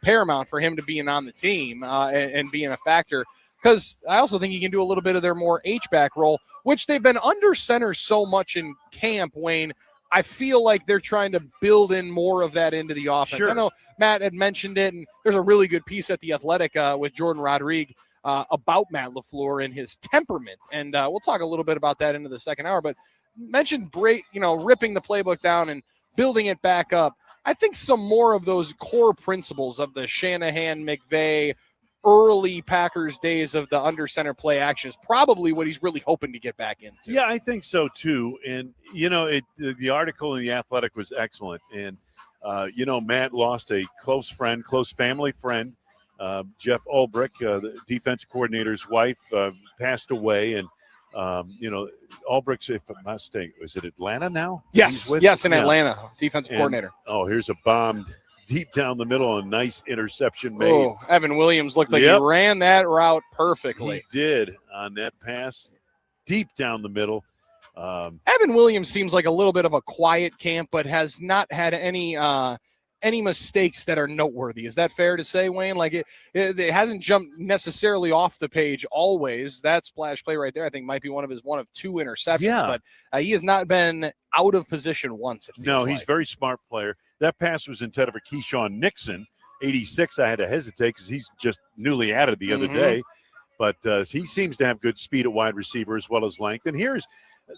paramount for him to being on the team and being a factor. Because I also think he can do a little bit of their more H-back role, which they've been under center so much in camp, Wayne. I feel like they're trying to build in more of that into the offense. Sure. I know Matt had mentioned it, and there's a really good piece at The Athletic with Jordan Rodriguez about Matt LaFleur and his temperament. And we'll talk a little bit about that into the second hour. But mentioned ripping the playbook down and building it back up. I think some more of those core principles of the Shanahan, McVay, early Packers days of the under center play action is probably what he's really hoping to get back into. Yeah, I think so too. And the article in The Athletic was excellent. And Matt lost a close family friend. Jeff Ulbrich, the defense coordinator's wife, passed away. And Ulbrich's, if I'm not mistaken, is it Atlanta now? Yes, in Atlanta, defensive coordinator. Oh, here's a bomb deep down the middle, a nice interception made. Oh, Evan Williams looked like he ran that route perfectly. He did on that pass, deep down the middle. Evan Williams seems like a little bit of a quiet camp, but has not had any mistakes that are noteworthy. Is that fair to say, Wayne? Like it hasn't jumped necessarily off the page always. That splash play right there, I think, might be one of 2 interceptions. But he has not been out of position once. No, he's a very smart player. That pass was intended for Keyshawn Nixon, 86. I had to hesitate because he's just newly added the other day. But he seems to have good speed at wide receiver as well as length. And here's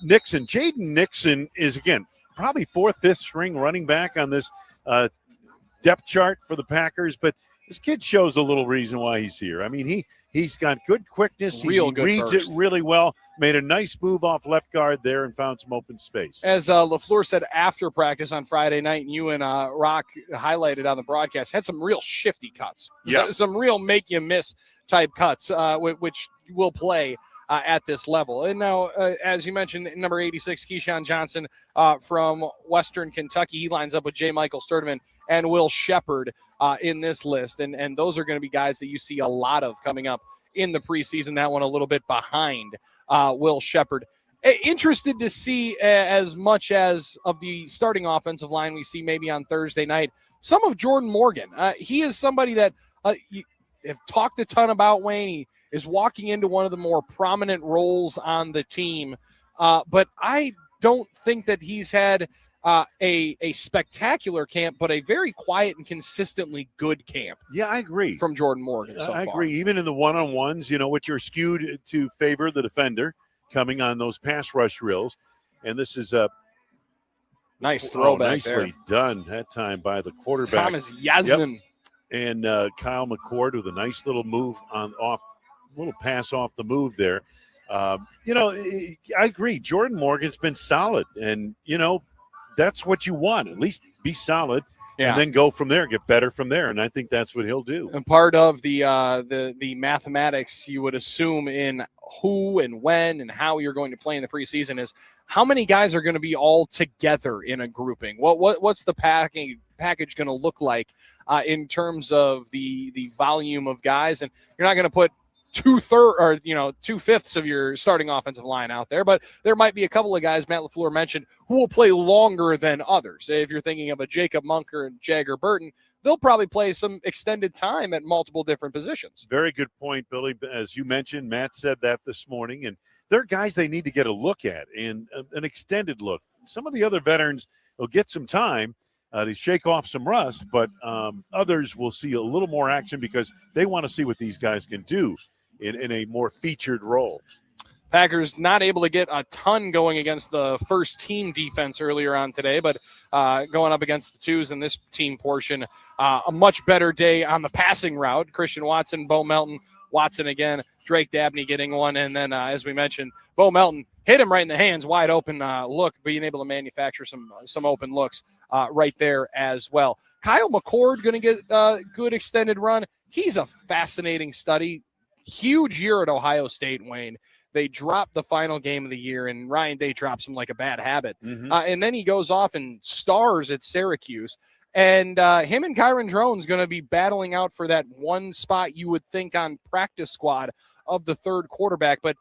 Nixon. Jaden Nixon is, again, probably 4th, 5th string running back on this depth chart for the Packers, but this kid shows a little reason why he's here. I mean, he's got good quickness. He reads it really well. Made a nice move off left guard there and found some open space. As LaFleur said after practice on Friday night, and you and Rock highlighted on the broadcast, had some real shifty cuts. Yeah. Some real make-you-miss type cuts, which will play at this level. And now, as you mentioned, number 86, Keyshawn Johnson from Western Kentucky. He lines up with J. Michael Sturdivant and Will Shepard in this list. And those are going to be guys that you see a lot of coming up in the preseason. That one a little bit behind Will Shepard. Interested to see as much as of the starting offensive line we see maybe on Thursday night, some of Jordan Morgan. He is somebody that you have talked a ton about, Wayne. He is walking into one of the more prominent roles on the team. But I don't think that he's had a spectacular camp, but a very quiet and consistently good camp. Yeah, I agree. From Jordan Morgan so far. I agree. Even in the one-on-ones, which are skewed to favor the defender coming on those pass rush drills. And this is a nice throwback nicely done that time by the quarterback. Thomas Yasmin. Yep. And Kyle McCord with a nice little move little pass off the move there. I agree. Jordan Morgan's been solid, and that's what you want. At least be solid, and then go from there, get better from there. And I think that's what he'll do. And part of the mathematics you would assume in who and when and how you're going to play in the preseason is how many guys are going to be all together in a grouping. What's the package going to look like in terms of the volume of guys. And you're not going to put 2/5 of your starting offensive line out there, but there might be a couple of guys Matt LaFleur mentioned who will play longer than others. If you're thinking of a Jacob Munker and Jagger Burton, they'll probably play some extended time at multiple different positions. Very good point, Billy. As you mentioned, Matt said that this morning, and they're guys they need to get a look at and an extended look. Some of the other veterans will get some time to shake off some rust, but others will see a little more action because they want to see what these guys can do in a more featured role. Packers not able to get a ton going against the first team defense earlier on today, but going up against the twos in this team portion, a much better day on the passing route. Christian Watson, Bo Melton, Watson again, Drake Dabney getting one, and then as we mentioned, Bo Melton hit him right in the hands, wide open look, being able to manufacture some open looks right there as well. Kyle McCord going to get a good extended run. He's a fascinating study. Huge year at Ohio State, Wayne. They dropped the final game of the year, and Ryan Day drops him like a bad habit. Mm-hmm. And then he goes off and stars at Syracuse. And him and Kyron Drones going to be battling out for that one spot you would think on practice squad of the third quarterback. But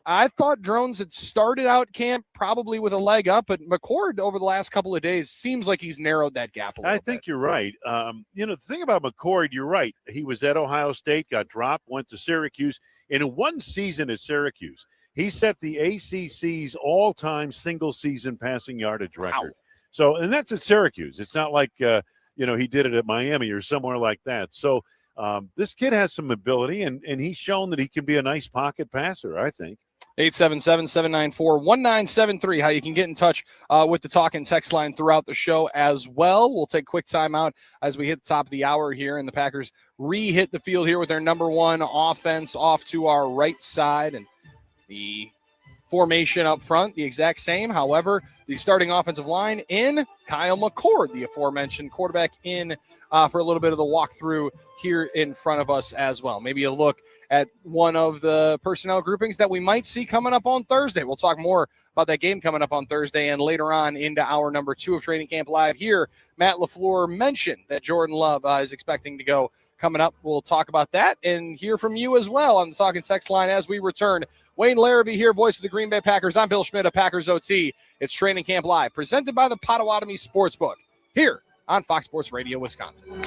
I thought Drones had started out camp probably with a leg up, but McCord over the last couple of days seems like he's narrowed that gap a little bit. I think you're right. The thing about McCord, you're right. He was at Ohio State, got dropped, went to Syracuse. And in one season at Syracuse, he set the ACC's all-time single-season passing yardage record. Wow. So, and that's at Syracuse. It's not like, he did it at Miami or somewhere like that. So this kid has some ability, and he's shown that he can be a nice pocket passer, I think. 877-794-1973, how you can get in touch with the talk and text line throughout the show as well. We'll take a quick timeout as we hit the top of the hour here, and the Packers re-hit the field here with their number one offense off to our right side, and the formation up front, the exact same. However, the starting offensive line in Kyle McCord, the aforementioned quarterback, in for a little bit of the walkthrough here in front of us as well. Maybe a look at one of the personnel groupings that we might see coming up on Thursday. We'll talk more about that game coming up on Thursday and later on into hour number 2 of Training Camp Live here. Matt LaFleur mentioned that Jordan Love is expecting to go coming up. We'll talk about that and hear from you as well on the talk and text line as we return. Wayne Larrivee here, voice of the Green Bay Packers. I'm Bill Schmid of Packers OT. It's Training Camp Live, presented by the Potawatomi Sportsbook here on Fox Sports Radio, Wisconsin.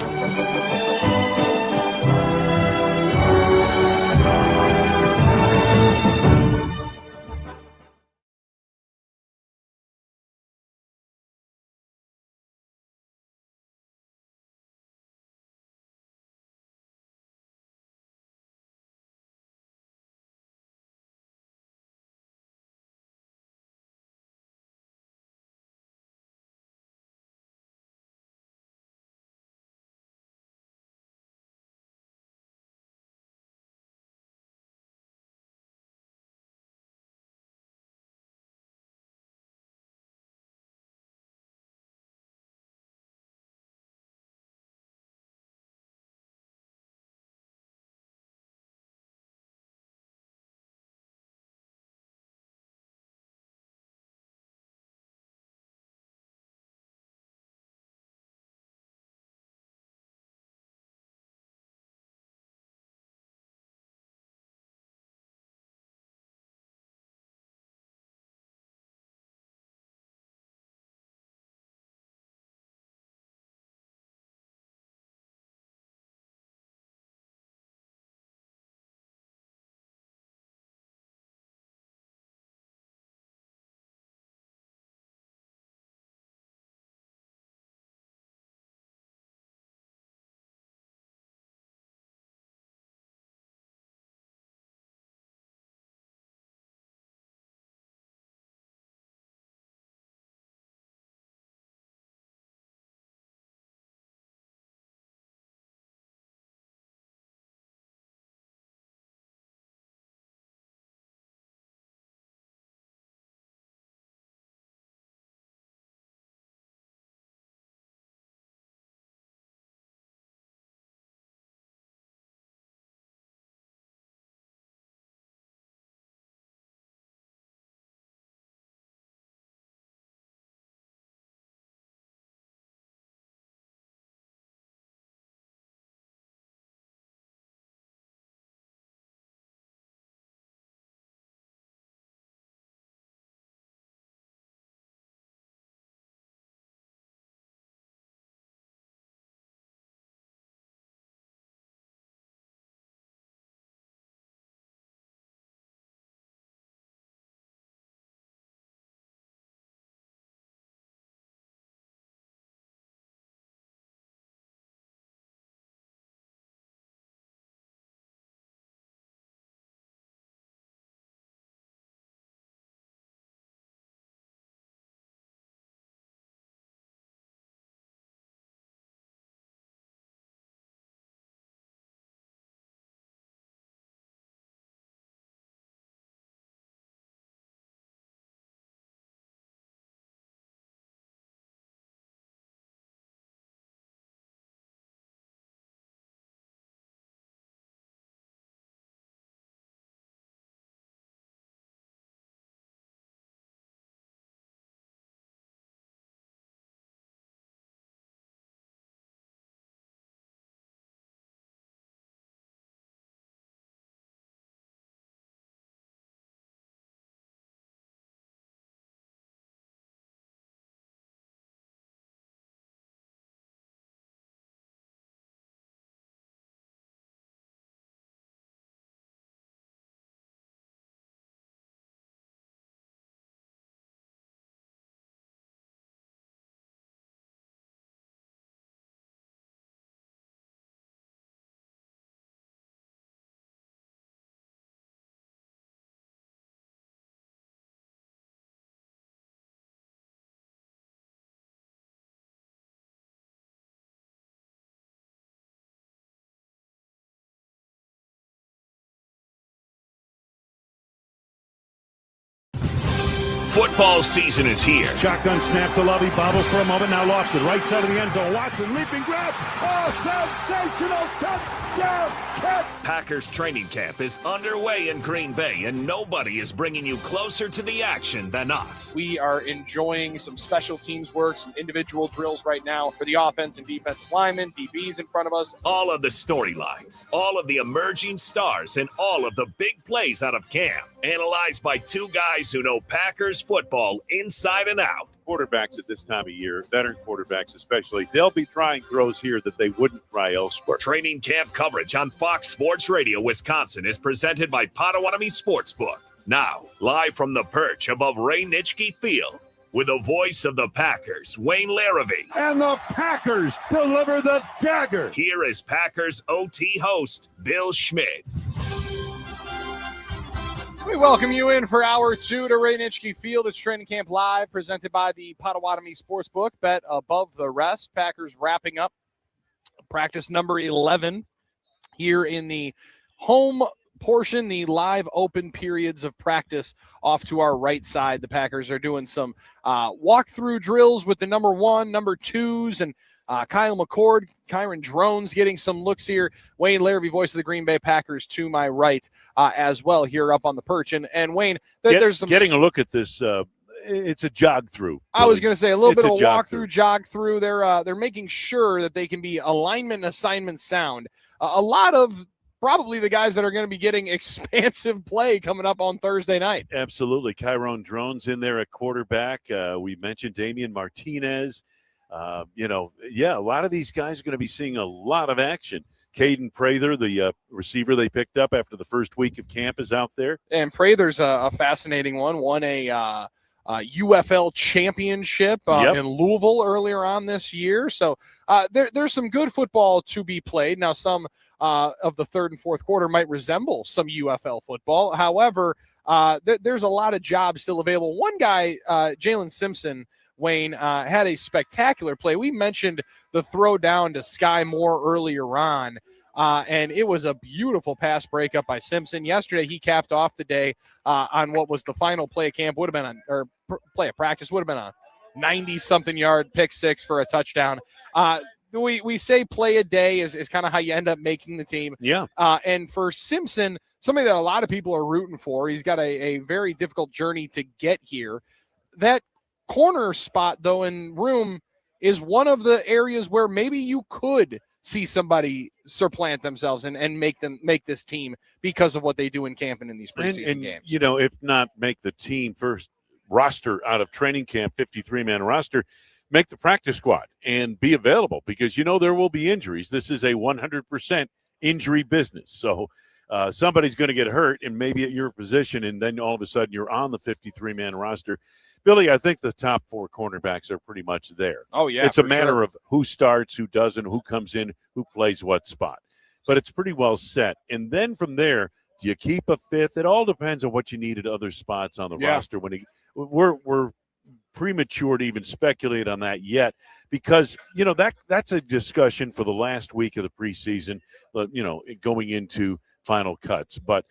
Football season is here. Shotgun snap to Lovey, bobbles for a moment, now lost it. Right side of the end zone, Watson leaping grab. Oh, sensational touchdown catch. Packers training camp is underway in Green Bay, and nobody is bringing you closer to the action than us. We are enjoying some special teams work, some individual drills right now for the offense and defensive linemen, DBs in front of us. All of the storylines, all of the emerging stars, and all of the big plays out of camp. Analyzed by two guys who know Packers football inside and out. Quarterbacks at this time of year, veteran quarterbacks especially, they'll be trying throws here that they wouldn't try elsewhere. Training camp coverage on Fox Sports Radio Wisconsin is presented by Potawatomi Sportsbook. Now, live from the perch above Ray Nitschke Field, with the voice of the Packers, Wayne Larrivee. And the Packers deliver the dagger. Here is Packers OT host, Bill Schmid. We welcome you in for hour 2 to Ray Nitschke Field. It's Training Camp Live, presented by the Potawatomi Sportsbook. Bet above the rest. Packers wrapping up practice number 11 here in the home portion, the live open periods of practice. Off to our right side, the Packers are doing some walkthrough drills with the number 1, number 2s, and Kyle McCord, Kyron Drones getting some looks here. Wayne Larrivee, voice of the Green Bay Packers, to my right as well here up on the perch. And Wayne, there's some getting a look at this. It's a jog through. I was going to say a little bit of a walkthrough, jog through. They're making sure that they can be alignment and assignment sound. A lot of probably the guys that are going to be getting expansive play coming up on Thursday night. Absolutely. Kyron Drones in there at quarterback. We mentioned Damian Martinez. A lot of these guys are going to be seeing a lot of action. Caden Prather, the receiver they picked up after the first week of camp, is out there. And Prather's a fascinating one. Won a UFL championship in Louisville earlier on this year. So there's some good football to be played. Now, some of the third and fourth quarter might resemble some UFL football. However, there's a lot of jobs still available. One guy, Jalen Simpson, Wayne, had a spectacular play. We mentioned the throw down to Sky Moore earlier on, and it was a beautiful pass breakup by Simpson. Yesterday, he capped off the day on what was the final play of camp, play of practice, would have been a 90-something yard pick six for a touchdown. We say play a day is kind of how you end up making the team. Yeah. And for Simpson, somebody that a lot of people are rooting for, he's got a very difficult journey to get here. That corner spot, though, in room is one of the areas where maybe you could see somebody supplant themselves and make this team because of what they do in camp and in these preseason games. If not make the team first roster out of training camp, 53-man roster, make the practice squad and be available because there will be injuries. This is a 100% injury business. So somebody's going to get hurt and maybe at your position, and then all of a sudden you're on the 53-man roster. Billy, I think the top 4 cornerbacks are pretty much there. Oh, yeah. It's a matter of who starts, who doesn't, who comes in, who plays what spot. But it's pretty well set. And then from there, do you keep a 5th? It all depends on what you need at other spots on the roster. We're premature to even speculate on that yet because, that's a discussion for the last week of the preseason, going into final cuts. But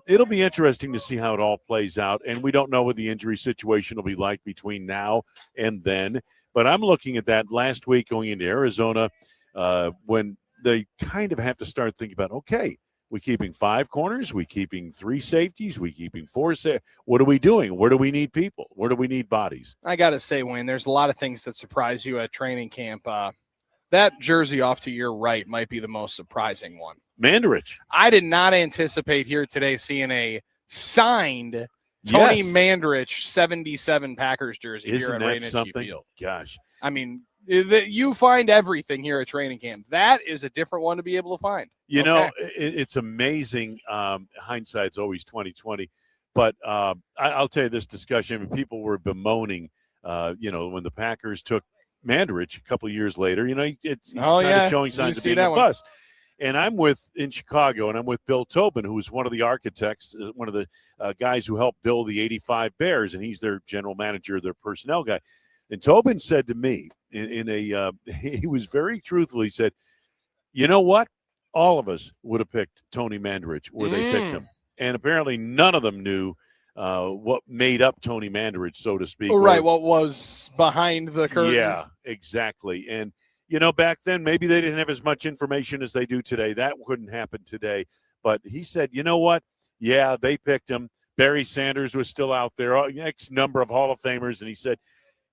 it'll be interesting to see how it all plays out, and we don't know what the injury situation will be like between now and then. But I'm looking at that last week going into Arizona when they kind of have to start thinking about, okay, we keeping 5 corners, we keeping 3 safeties, we keeping 4 what are we doing? Where do we need people? Where do we need bodies? I got to say, Wayne, there's a lot of things that surprise you at training camp. That jersey off to your right might be the most surprising one. Mandarich. I did not anticipate here today seeing a signed Tony Mandarich 77 Packers jersey here at Ray Nitschke Field. Gosh. I mean, you find everything here at training camp. That is a different one to be able to find. It's amazing. Hindsight's always 20/20. But I'll tell you this discussion. People were bemoaning, when the Packers took Mandarich a couple of years later. He's kind of showing signs of being a bust. And I'm in Chicago, and I'm with Bill Tobin, who is one of the architects, one of the guys who helped build the 85 Bears, and he's their general manager, their personnel guy. And Tobin said to me, he was very truthful. He said, you know what? All of us would have picked Tony Mandarich where they picked him. And apparently none of them knew what made up Tony Mandarich, so to speak. Oh, right, what was behind the curtain. Yeah, exactly. And, back then, maybe they didn't have as much information as they do today. That couldn't happen today. But he said, you know what? Yeah, they picked him. Barry Sanders was still out there, X number of Hall of Famers. And he said,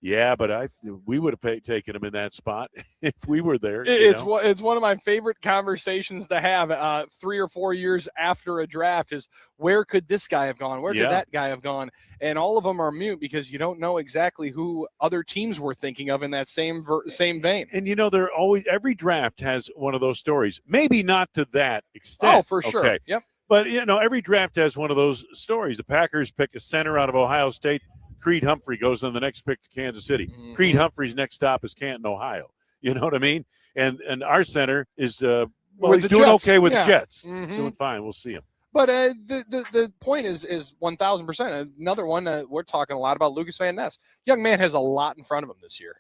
yeah, but we would have taken him in that spot if we were there. It's one of my favorite conversations to have 3 or 4 years after a draft is where could this guy have gone? Where could that guy have gone? And all of them are mute because you don't know exactly who other teams were thinking of in that same vein. And, they're always every draft has one of those stories. Maybe not to that extent. Oh, for sure. Okay. Yep. But, every draft has one of those stories. The Packers pick a center out of Ohio State. Creed Humphrey goes on the next pick to Kansas City. Mm-hmm. Creed Humphrey's next stop is Canton, Ohio. You know what I mean? And our center is he's doing Jets. Okay with the Jets. Mm-hmm. Doing fine. We'll see him. But the point is 1,000%. Another one, we're talking a lot about Lucas Van Ness. Young man has a lot in front of him this year.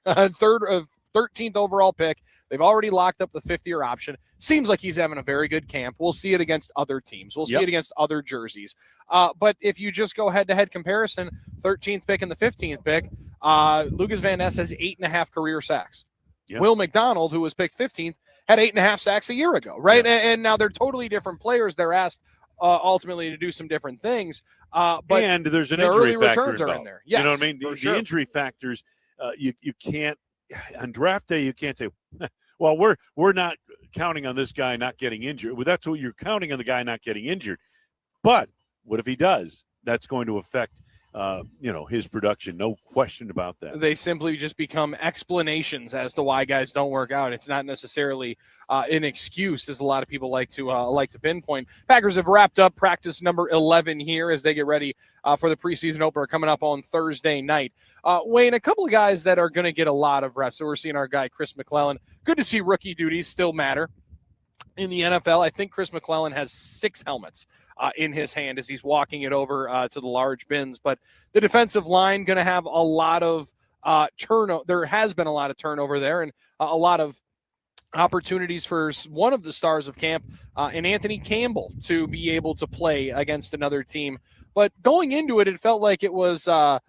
13th overall pick. They've already locked up the 5th-year option. Seems like he's having a very good camp. We'll see it against other teams. We'll see it against other jerseys. But if you just go head-to-head comparison, 13th pick and the 15th pick, Lucas Van Ness has 8.5 career sacks. Yep. Will McDonald, who was picked 15th, had 8.5 sacks a year ago, right? Yep. And now they're totally different players. They're asked ultimately to do some different things. But and there's an injury factor returns are in there. Yes, you know what I mean? The injury factors, you can't – on draft day, you can't say, well, we're not counting on this guy not getting injured. Well, that's what you're counting on, the guy not getting injured. But what if he does? That's going to affect his production. No question about that. They simply just become explanations as to why guys don't work out. It's not necessarily an excuse, as a lot of people like to pinpoint. Packers have wrapped up practice number 11 here as they get ready for the preseason opener coming up on Thursday night. Wayne, a couple of guys that are going to get a lot of reps. So we're seeing our guy Chris McClellan. Good to see rookie duties still matter in the NFL. I think Chris McClellan has 6 helmets in his hand as he's walking it over to the large bins. But the defensive line going to have a lot of turnover. There has been a lot of turnover there and a lot of opportunities for one of the stars of camp and Anthony Campbell to be able to play against another team. But going into it, it felt like it was a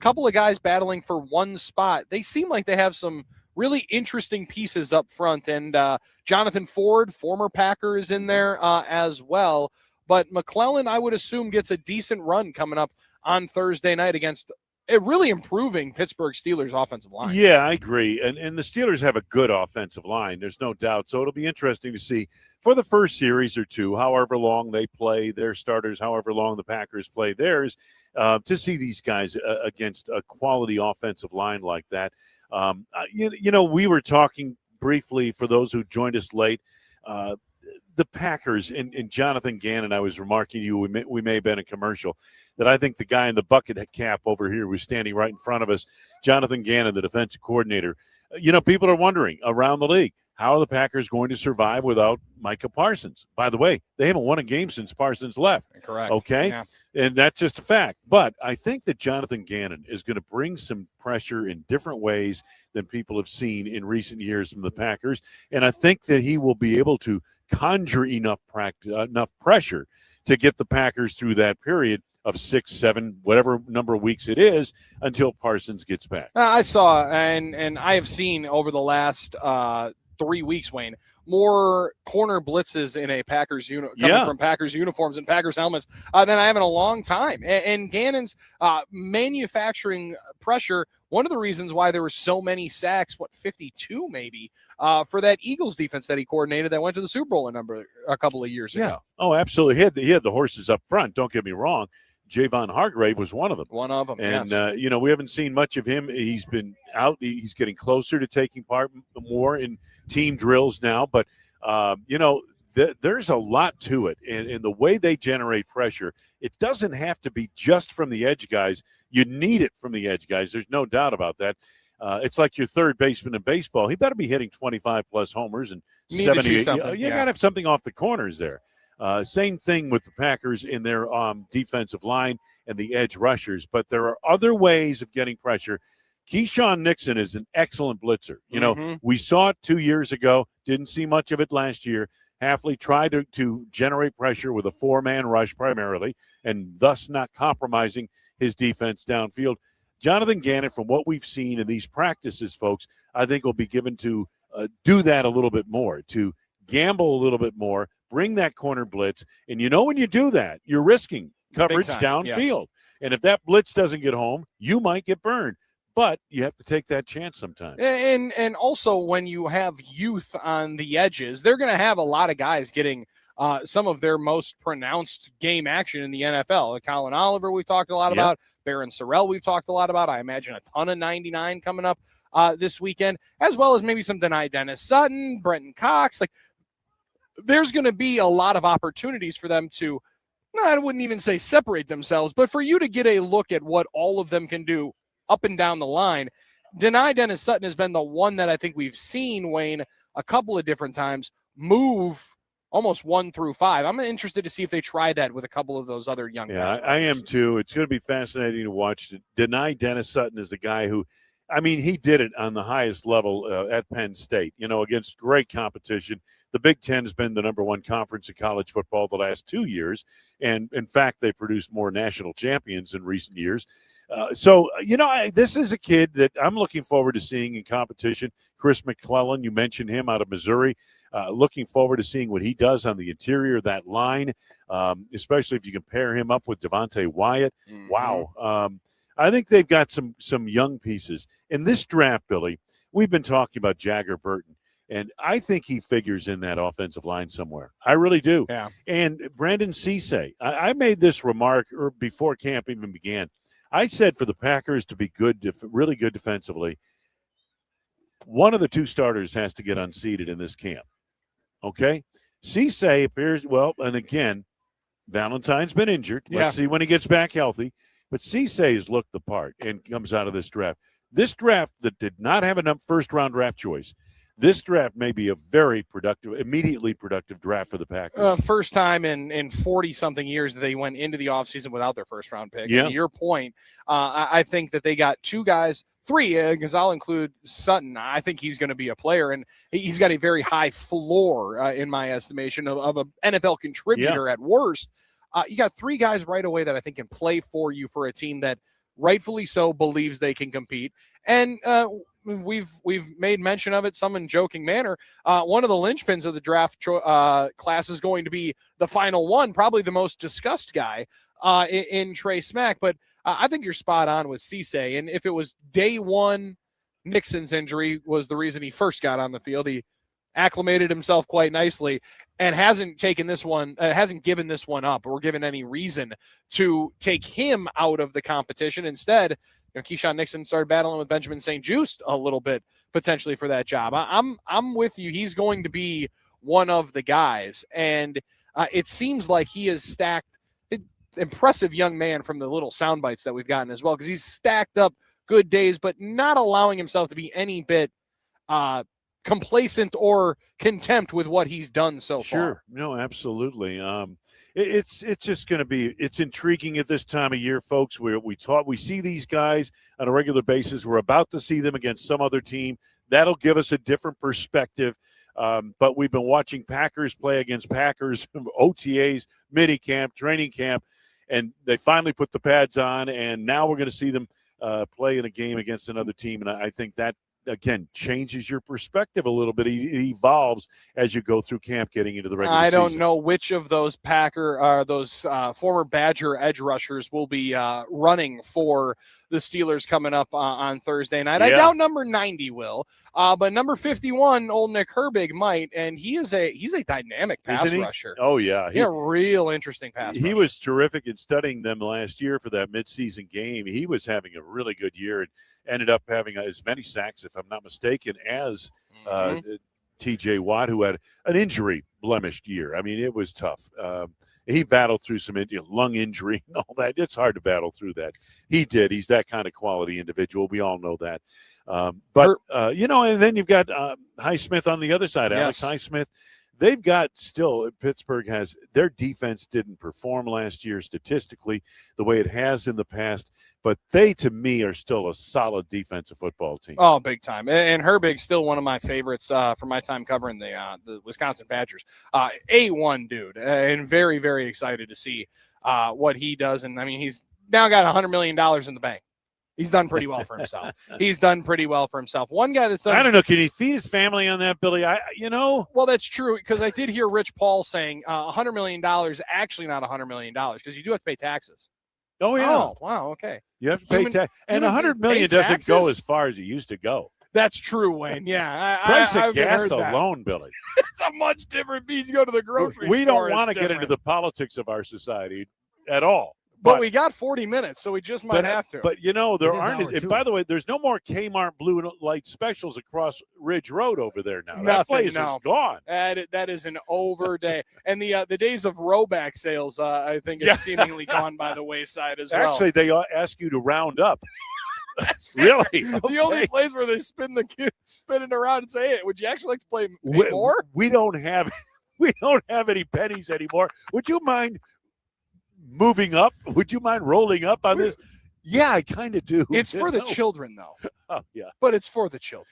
couple of guys battling for one spot. They seem like they have some really interesting pieces up front. And Jonathan Ford, former Packer, is in there as well. But McClellan, I would assume, gets a decent run coming up on Thursday night against a really improving Pittsburgh Steelers offensive line. Yeah, I agree. And the Steelers have a good offensive line. There's no doubt. So it'll be interesting to see for the first series or two, however long they play their starters, however long the Packers play theirs, to see these guys against a quality offensive line like that. We were talking briefly, for those who joined us late, the Packers and Jonathan Gannon. I was remarking to you, we may have been a commercial, that I think the guy in the bucket cap over here was standing right in front of us, Jonathan Gannon, the defensive coordinator. People are wondering around the league, how are the Packers going to survive without Micah Parsons? By the way, they haven't won a game since Parsons left. Correct. Okay? Yeah. And that's just a fact. But I think that Jonathan Gannon is going to bring some pressure in different ways than people have seen in recent years from the Packers. And I think that he will be able to conjure enough pressure to get the Packers through that period of 6, 7, whatever number of weeks it is, until Parsons gets back. I saw, and I have seen over the last 3 weeks, Wayne, more corner blitzes in a Packers coming from Packers uniforms and Packers helmets than I have in a long time. And Gannon's manufacturing pressure, one of the reasons why there were so many sacks, 52 maybe, for that Eagles defense that he coordinated that went to the Super Bowl a couple of years ago. Oh, absolutely. He had the horses up front, don't get me wrong. Javon Hargrave was one of them. And, yes. We haven't seen much of him. He's been out. He's getting closer to taking part more in team drills now. But, there's a lot to it. And the way they generate pressure, it doesn't have to be just from the edge guys. You need it from the edge guys. There's no doubt about that. It's like your third baseman in baseball. He better be hitting 25-plus homers and 70. You got to have something off the corners there. Same thing with the Packers in their defensive line and the edge rushers. But there are other ways of getting pressure. Keyshawn Nixon is an excellent blitzer. You know, Mhm. we saw it 2 years ago, didn't see much of it last year. Hafley tried to generate pressure with a 4-man rush primarily, and thus not compromising his defense downfield. Jonathan Gannon, from what we've seen in these practices, folks, I think will be given to do that a little bit more, to gamble a little bit more, bring that corner blitz. And when you do that, you're risking coverage time, downfield. yes. And if that blitz doesn't get home, you might get burned. But you have to take that chance sometimes. And also when you have youth on the edges, they're going to have a lot of guys getting some of their most pronounced game action in the NFL. Colin Oliver, we've talked a lot about. Barron Sorrell, we've talked a lot about. I imagine a ton of 99 coming up this weekend, as well as maybe some Denai Dennis Sutton, Brenton Cox. Like, there's going to be a lot of opportunities for them to, I wouldn't even say separate themselves, but for you to get a look at what all of them can do up and down the line. Denai Dennis Sutton has been the one that I think we've seen, Wayne, a couple of different times move almost 1 through 5. I'm interested to see if they try that with a couple of those other young guys. I am too. It's going to be fascinating to watch. Denai Dennis Sutton is the guy who, he did it on the highest level at Penn State, against great competition. The Big Ten has been the number one conference in college football the last 2 years. And, in fact, they produced more national champions in recent years. This is a kid that I'm looking forward to seeing in competition. Chris McClellan, you mentioned him out of Missouri. Looking forward to seeing what he does on the interior of that line, especially if you compare him up with Devontae Wyatt. Mm-hmm. Wow. I think they've got some young pieces. In this draft, Billy, we've been talking about Jagger Burton, and I think he figures in that offensive line somewhere. I really do. Yeah. And Brandon Cisse, I made this remark before camp even began. I said for the Packers to be good, really good defensively, one of the two starters has to get unseated in this camp. Okay? Cisse appears, and again, Valentine's been injured. Let's see when he gets back healthy. But Cisse has looked the part and comes out of this draft. This draft that did not have a first-round draft choice, this draft may be a very immediately productive draft for the Packers. First time in 40-something years that they went into the offseason without their first-round pick. Yeah. And to your point, I think that they got 3, because I'll include Sutton. I think he's going to be a player, and he's got a very high floor, in my estimation, of an NFL contributor at worst. You got 3 guys right away that I think can play for you for a team that rightfully so believes they can compete. And we've made mention of it, some in joking manner. One of the linchpins of the draft class is going to be the final one, probably the most discussed guy in Trey Smack. But I think you're spot on with Cisse. And if it was day one, Nixon's injury was the reason he first got on the field. He acclimated himself quite nicely and hasn't given this one up or given any reason to take him out of the competition. Instead, Keyshawn Nixon started battling with Benjamin St. Juste a little bit potentially for that job. I'm with you. He's going to be one of the guys, and it seems like he is stacked. Impressive young man from the little sound bites that we've gotten as well, because he's stacked up good days, but not allowing himself to be any bit complacent or contempt with what he's done so far. Sure. No, absolutely. It's just going to be, it's intriguing at this time of year, folks, where we see these guys on a regular basis. We're about to see them against some other team. That'll give us a different perspective. But we've been watching Packers play against Packers, OTAs, minicamp, training camp, and they finally put the pads on, and now we're going to see them play in a game against another team. And I think that, again, changes your perspective a little bit. It evolves as you go through camp, getting into the regular season. I don't know which of those former Badger edge rushers will be running for the Steelers coming up on Thursday night. I doubt number 90 will, but number 51, old Nick Herbig, might, and he's a dynamic pass rusher. Oh yeah, he's a real interesting pass rusher. He was terrific in studying them last year for that midseason game. He was having a really good year and ended up having as many sacks, if I'm not mistaken, as T.J. Watt, who had an injury blemished year. I mean, it was tough. He battled through some lung injury and all that. It's hard to battle through that. He did. He's that kind of quality individual. We all know that. And then you've got Highsmith on the other side, Alex Highsmith, they've got still, Pittsburgh has, their defense didn't perform last year statistically the way it has in the past, but they, to me, are still a solid defensive football team. Oh, big time. And Herbig's still one of my favorites from my time covering the Wisconsin Badgers. A1 dude, and very, very excited to see what he does. And, I mean, he's now got $100 million in the bank. He's done pretty well for himself. One guy that's done, I don't know. Can he feed his family on that, Billy? Well, that's true, because I did hear Rich Paul saying $100 million, actually not $100 million, because you do have to pay taxes. Oh, yeah. Oh, wow, okay. You have to pay tax. And $100 million doesn't go as far as it used to go. That's true, Wayne. Yeah. Price of I've gas heard that. alone, Billy. It's a much different beast. You go to the grocery store. We don't want to it's get into the politics of our society at all. But we got 40 minutes, so we just might have to. But, there aren't. hour two. By the way, there's no more Kmart blue light specials across Ridge Road over there now. Nothing, that place is gone. That is an over day. And the days of Roback sales, I think, have seemingly gone by the wayside as well. Actually, they ask you to round up. That's really the only place where they spin it around and say, "Hey, would you actually like to play more?" We don't have any pennies anymore. Would you mind moving up? Would you mind rolling up on this? Yeah, I kind of do. It's for the children, though. Oh, yeah. But it's for the children.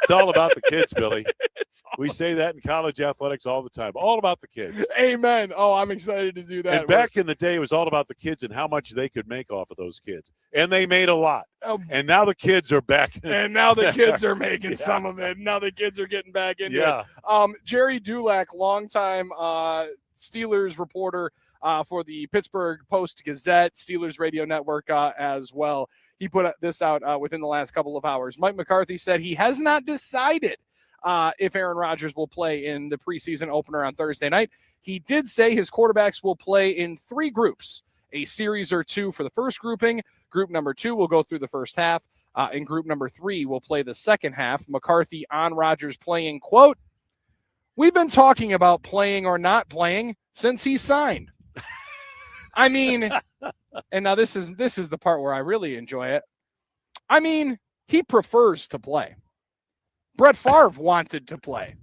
It's all about the kids, Billy. We say that in college athletics all the time. All about the kids. Amen. Oh, I'm excited to do that. And back in the day, it was all about the kids and how much they could make off of those kids. And they made a lot. And now the kids are back. And now the kids are making some of it. Now the kids are getting back into it. Jerry Dulac, longtime Steelers reporter, for the Pittsburgh Post-Gazette, Steelers Radio Network as well. He put this out within the last couple of hours. Mike McCarthy said he has not decided if Aaron Rodgers will play in the preseason opener on Thursday night. He did say his quarterbacks will play in 3 groups, a series or 2 for the first grouping. Group number 2 will go through the first half, and group number 3 will play the second half. McCarthy on Rodgers playing, quote, "We've been talking about playing or not playing since he signed." I mean, and now this is the part where I really enjoy it. I mean, he prefers to play. Brett Favre wanted to play.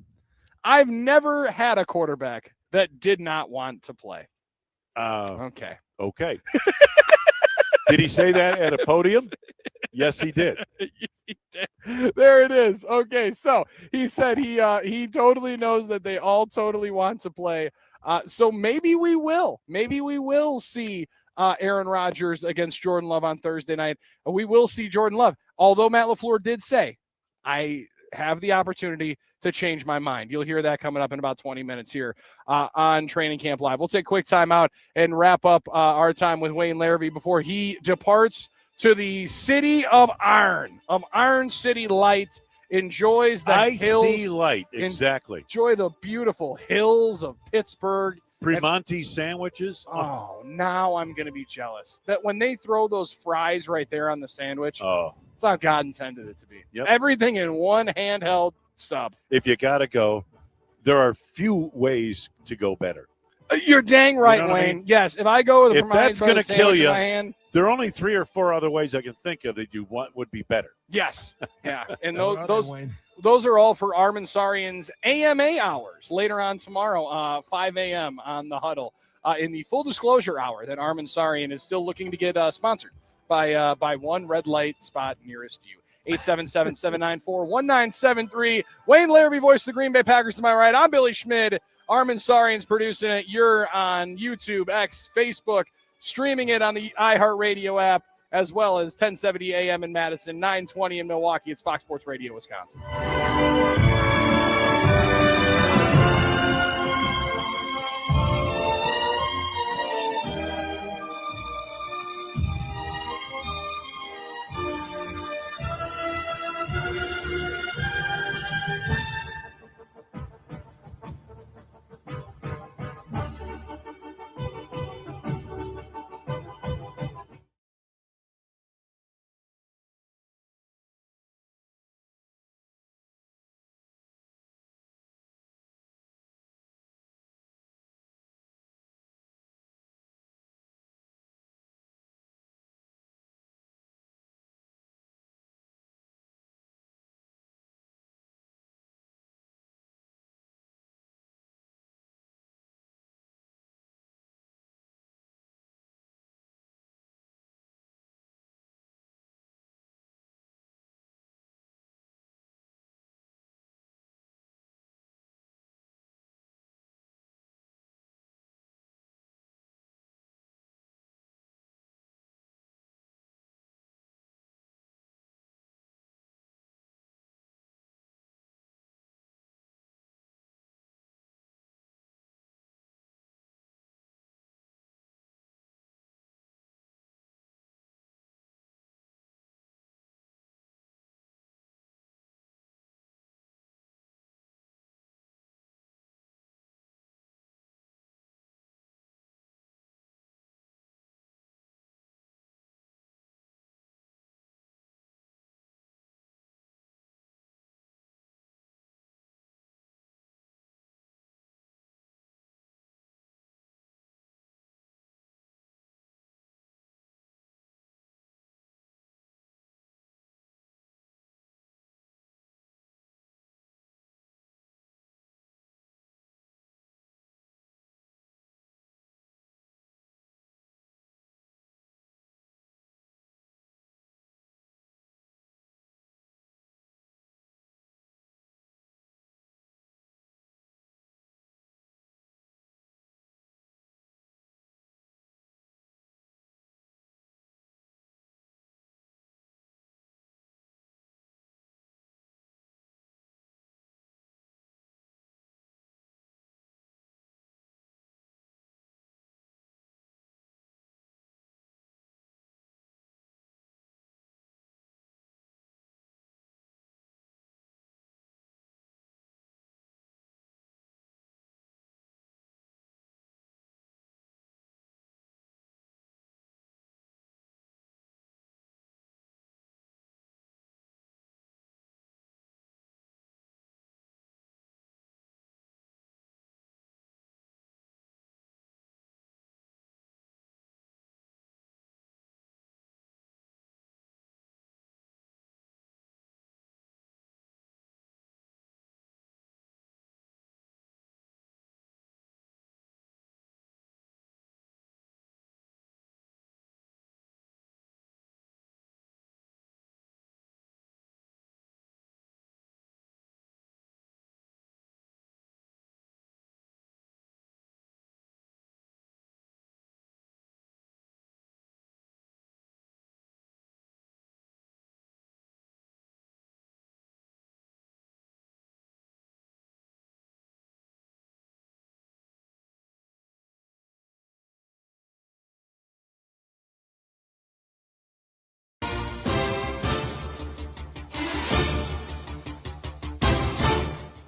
I've never had a quarterback that did not want to play. Okay. Did he say that at a podium? Yes, he did. Yes, he did. There it is. Okay, so he said he totally knows that they all totally want to play. So maybe we will. Maybe we will see Aaron Rodgers against Jordan Love on Thursday night. We will see Jordan Love. Although Matt LaFleur did say, I have the opportunity to change my mind. You'll hear that coming up in about 20 minutes here on Training Camp Live. We'll take a quick time out and wrap up our time with Wayne Larrivee before he departs to the city of Iron City Light. Enjoys the hills. I see light, exactly. Enjoy the beautiful hills of Pittsburgh. Primanti sandwiches. Oh, now I'm going to be jealous. That when they throw those fries right there on the sandwich, it's not God intended it to be. Yep. Everything in one handheld sub. If you got to go, there are few ways to go better. You're dang right, you know Wayne. I mean? Yes, if I go with a if that's going to kill you, in my hand, there are only 3 or 4 other ways I can think of that you want would be better. Yes, yeah, and What are they, Wayne? those are all for Armin Sarian's AMA hours later on tomorrow, 5 a.m. on the Huddle in the full disclosure hour that Armin Sarian is still looking to get sponsored by one red light spot nearest you. 877-794-1973. Wayne Larrivee, voice of the Green Bay Packers to my right. I'm Billy Schmid. Armin Sarian's producing it. You're on YouTube, X, Facebook, streaming it on the iHeartRadio app, as well as 1070 AM in Madison, 920 in Milwaukee. It's Fox Sports Radio, Wisconsin.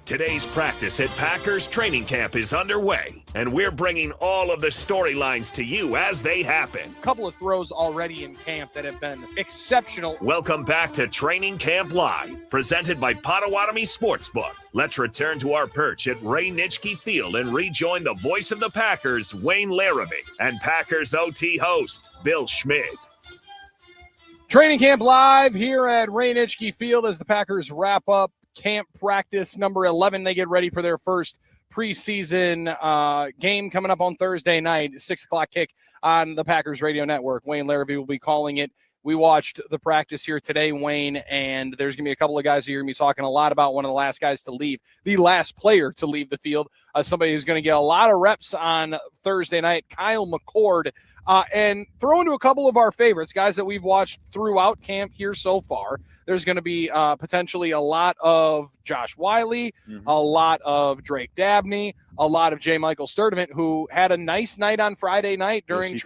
Today's practice at Packers training camp is underway, and we're bringing all of the storylines to you as they happen. A couple of throws already in camp that have been exceptional. Welcome back to Training Camp Live, presented by Potawatomi Sportsbook. Let's return to our perch at Ray Nitschke Field and rejoin the voice of the Packers, Wayne Larrivee, and Packers OT host, Bill Schmid. Training camp live here at Ray Nitschke Field as the Packers wrap up camp practice number 11. They get ready for their first preseason game coming up on Thursday night, 6 o'clock kick on the Packers radio network. Wayne Larrivee will be calling it. We watched the practice here today, Wayne, and there's going to be a couple of guys who you're going to be talking a lot about. One of the last guys to leave, the last player to leave the field, somebody who's going to get a lot of reps on Thursday night, Kyle McCord, and throw into a couple of our favorites, guys that we've watched throughout camp here so far. There's going to be potentially a lot of Josh Wiley, a lot of Drake Dabney, a lot of J. Michael Sturdivant, who had a nice night on Friday night during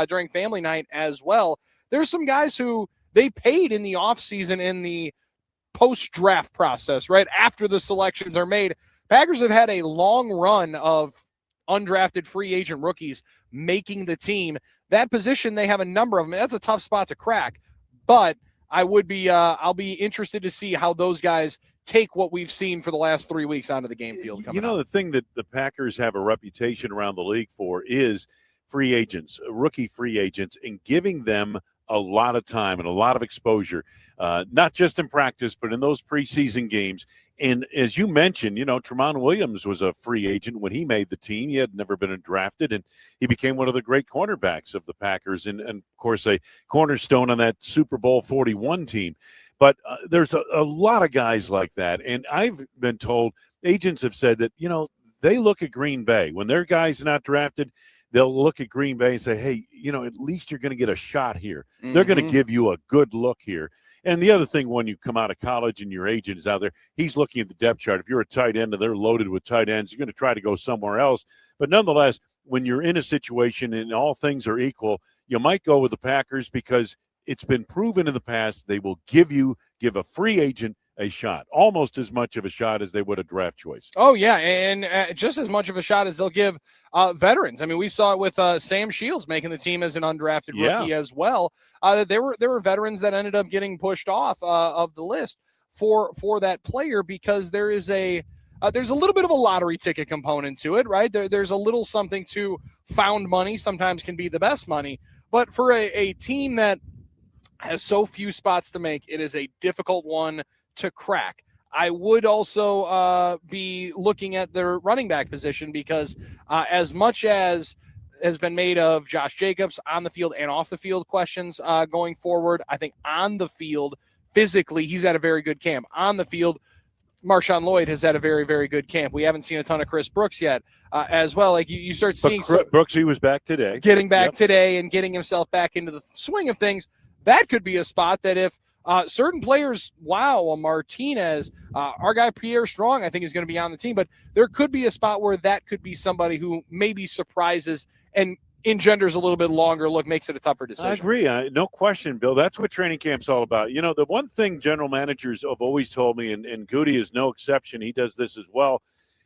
during family night as well. There's some guys who they paid in the offseason in the post-draft process, right after the selections are made. Packers have had a long run of undrafted free agent rookies making the team. That position, they have a number of them. That's a tough spot to crack, but I'll be interested to see how those guys take what we've seen for the last 3 weeks onto the game field. The thing that the Packers have a reputation around the league for is free agents, rookie free agents, and giving them a lot of time and a lot of exposure, not just in practice, but in those preseason games. And as you mentioned, Tramon Williams was a free agent when he made the team. He had never been drafted, and he became one of the great cornerbacks of the Packers and of course, a cornerstone on that Super Bowl 41 team. But there's a lot of guys like that. And I've been told, agents have said that, they look at Green Bay. When their guy's not drafted, they'll look at Green Bay and say, hey, at least you're going to get a shot here. They're going to give you a good look here. And the other thing, when you come out of college and your agent is out there, he's looking at the depth chart. If you're a tight end and they're loaded with tight ends, you're going to try to go somewhere else. But nonetheless, when you're in a situation and all things are equal, you might go with the Packers because it's been proven in the past they will give a free agent a shot, almost as much of a shot as they would a draft choice. Oh, yeah, and just as much of a shot as they'll give veterans. I mean, we saw it with Sam Shields making the team as an undrafted rookie as well. There were veterans that ended up getting pushed off of the list for that player because there's a little bit of a lottery ticket component to it, right? There's a little something to found money, sometimes can be the best money. But for a team that has so few spots to make, it is a difficult one to crack. I would also be looking at their running back position because as much as has been made of Josh Jacobs on the field and off the field questions going forward, I think on the field, physically, he's had a very good camp. On the field, Marshawn Lloyd has had a very, very good camp. We haven't seen a ton of Chris Brooks yet as well. Like you start seeing Brooks, he was back today. Getting back today and getting himself back into the swing of things. That could be a spot that if certain players, Martinez, our guy Pierre Strong, I think is going to be on the team, but there could be a spot where that could be somebody who maybe surprises and engenders a little bit longer look, makes it a tougher decision. I agree. No question, Bill. That's what training camp's all about. The one thing general managers have always told me, and Goody is no exception, he does this as well,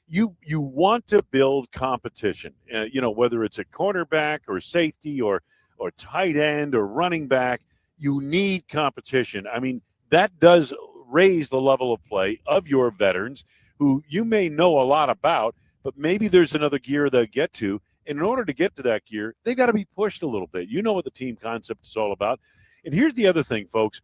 you want to build competition, whether it's a cornerback or safety or tight end or running back. You need competition. I mean, that does raise the level of play of your veterans who you may know a lot about, but maybe there's another gear they'll get to. And in order to get to that gear, they got to be pushed a little bit. You know what the team concept is all about. And here's the other thing, folks.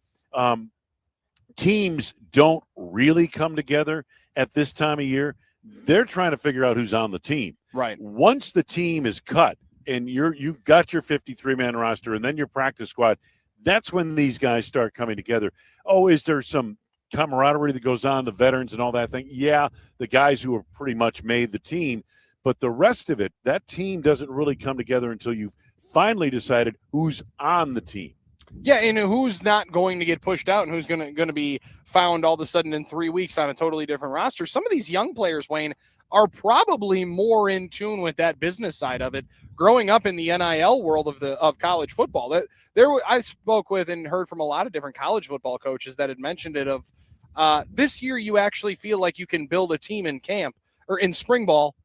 Teams don't really come together at this time of year. They're trying to figure out who's on the team. Right. Once the team is cut and you've got your 53-man roster and then your practice squad, that's when these guys start coming together. Oh, is there some camaraderie that goes on, the veterans and all that thing? Yeah, the guys who have pretty much made the team. But the rest of it, that team doesn't really come together until you've finally decided who's on the team. Yeah, and who's not going to get pushed out and who's going to be found all of a sudden in 3 weeks on a totally different roster. Some of these young players, Wayne, are probably more in tune with that business side of it. Growing up in the NIL world of college football, I spoke with and heard from a lot of different college football coaches that had mentioned it of This year, you actually feel like you can build a team in camp or in spring ball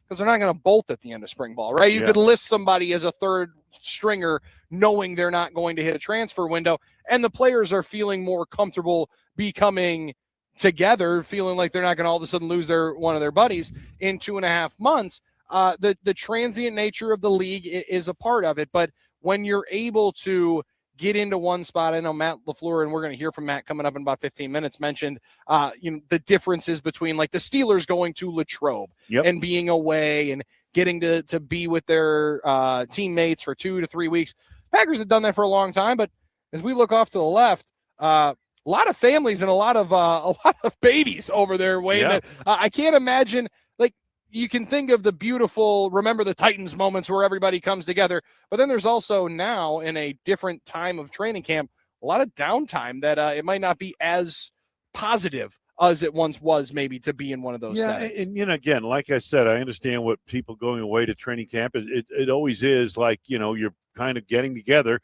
because they're not going to bolt at the end of spring ball, right? You could list somebody as a third stringer knowing they're not going to hit a transfer window, and the players are feeling more comfortable becoming together, feeling like they're not going to all of a sudden lose one of their buddies in 2.5 months. The transient nature of the league is a part of it, but when you're able to get into one spot, I know Matt LaFleur, and we're going to hear from Matt coming up in about 15 minutes, mentioned the differences between like the Steelers going to Latrobe and being away and getting to be with their teammates for 2 to 3 weeks. Packers have done that for a long time, but as we look off to the left, a lot of families and a lot of babies over there, Wayne. That, I can't imagine. Like, you can think of the beautiful remember the Titans moments where everybody comes together, but then there's also now in a different time of training camp a lot of downtime that it might not be as positive as it once was, maybe, to be in one of those settings. And again, like I said, I understand what people going away to training camp. It always is like, you're kind of getting together,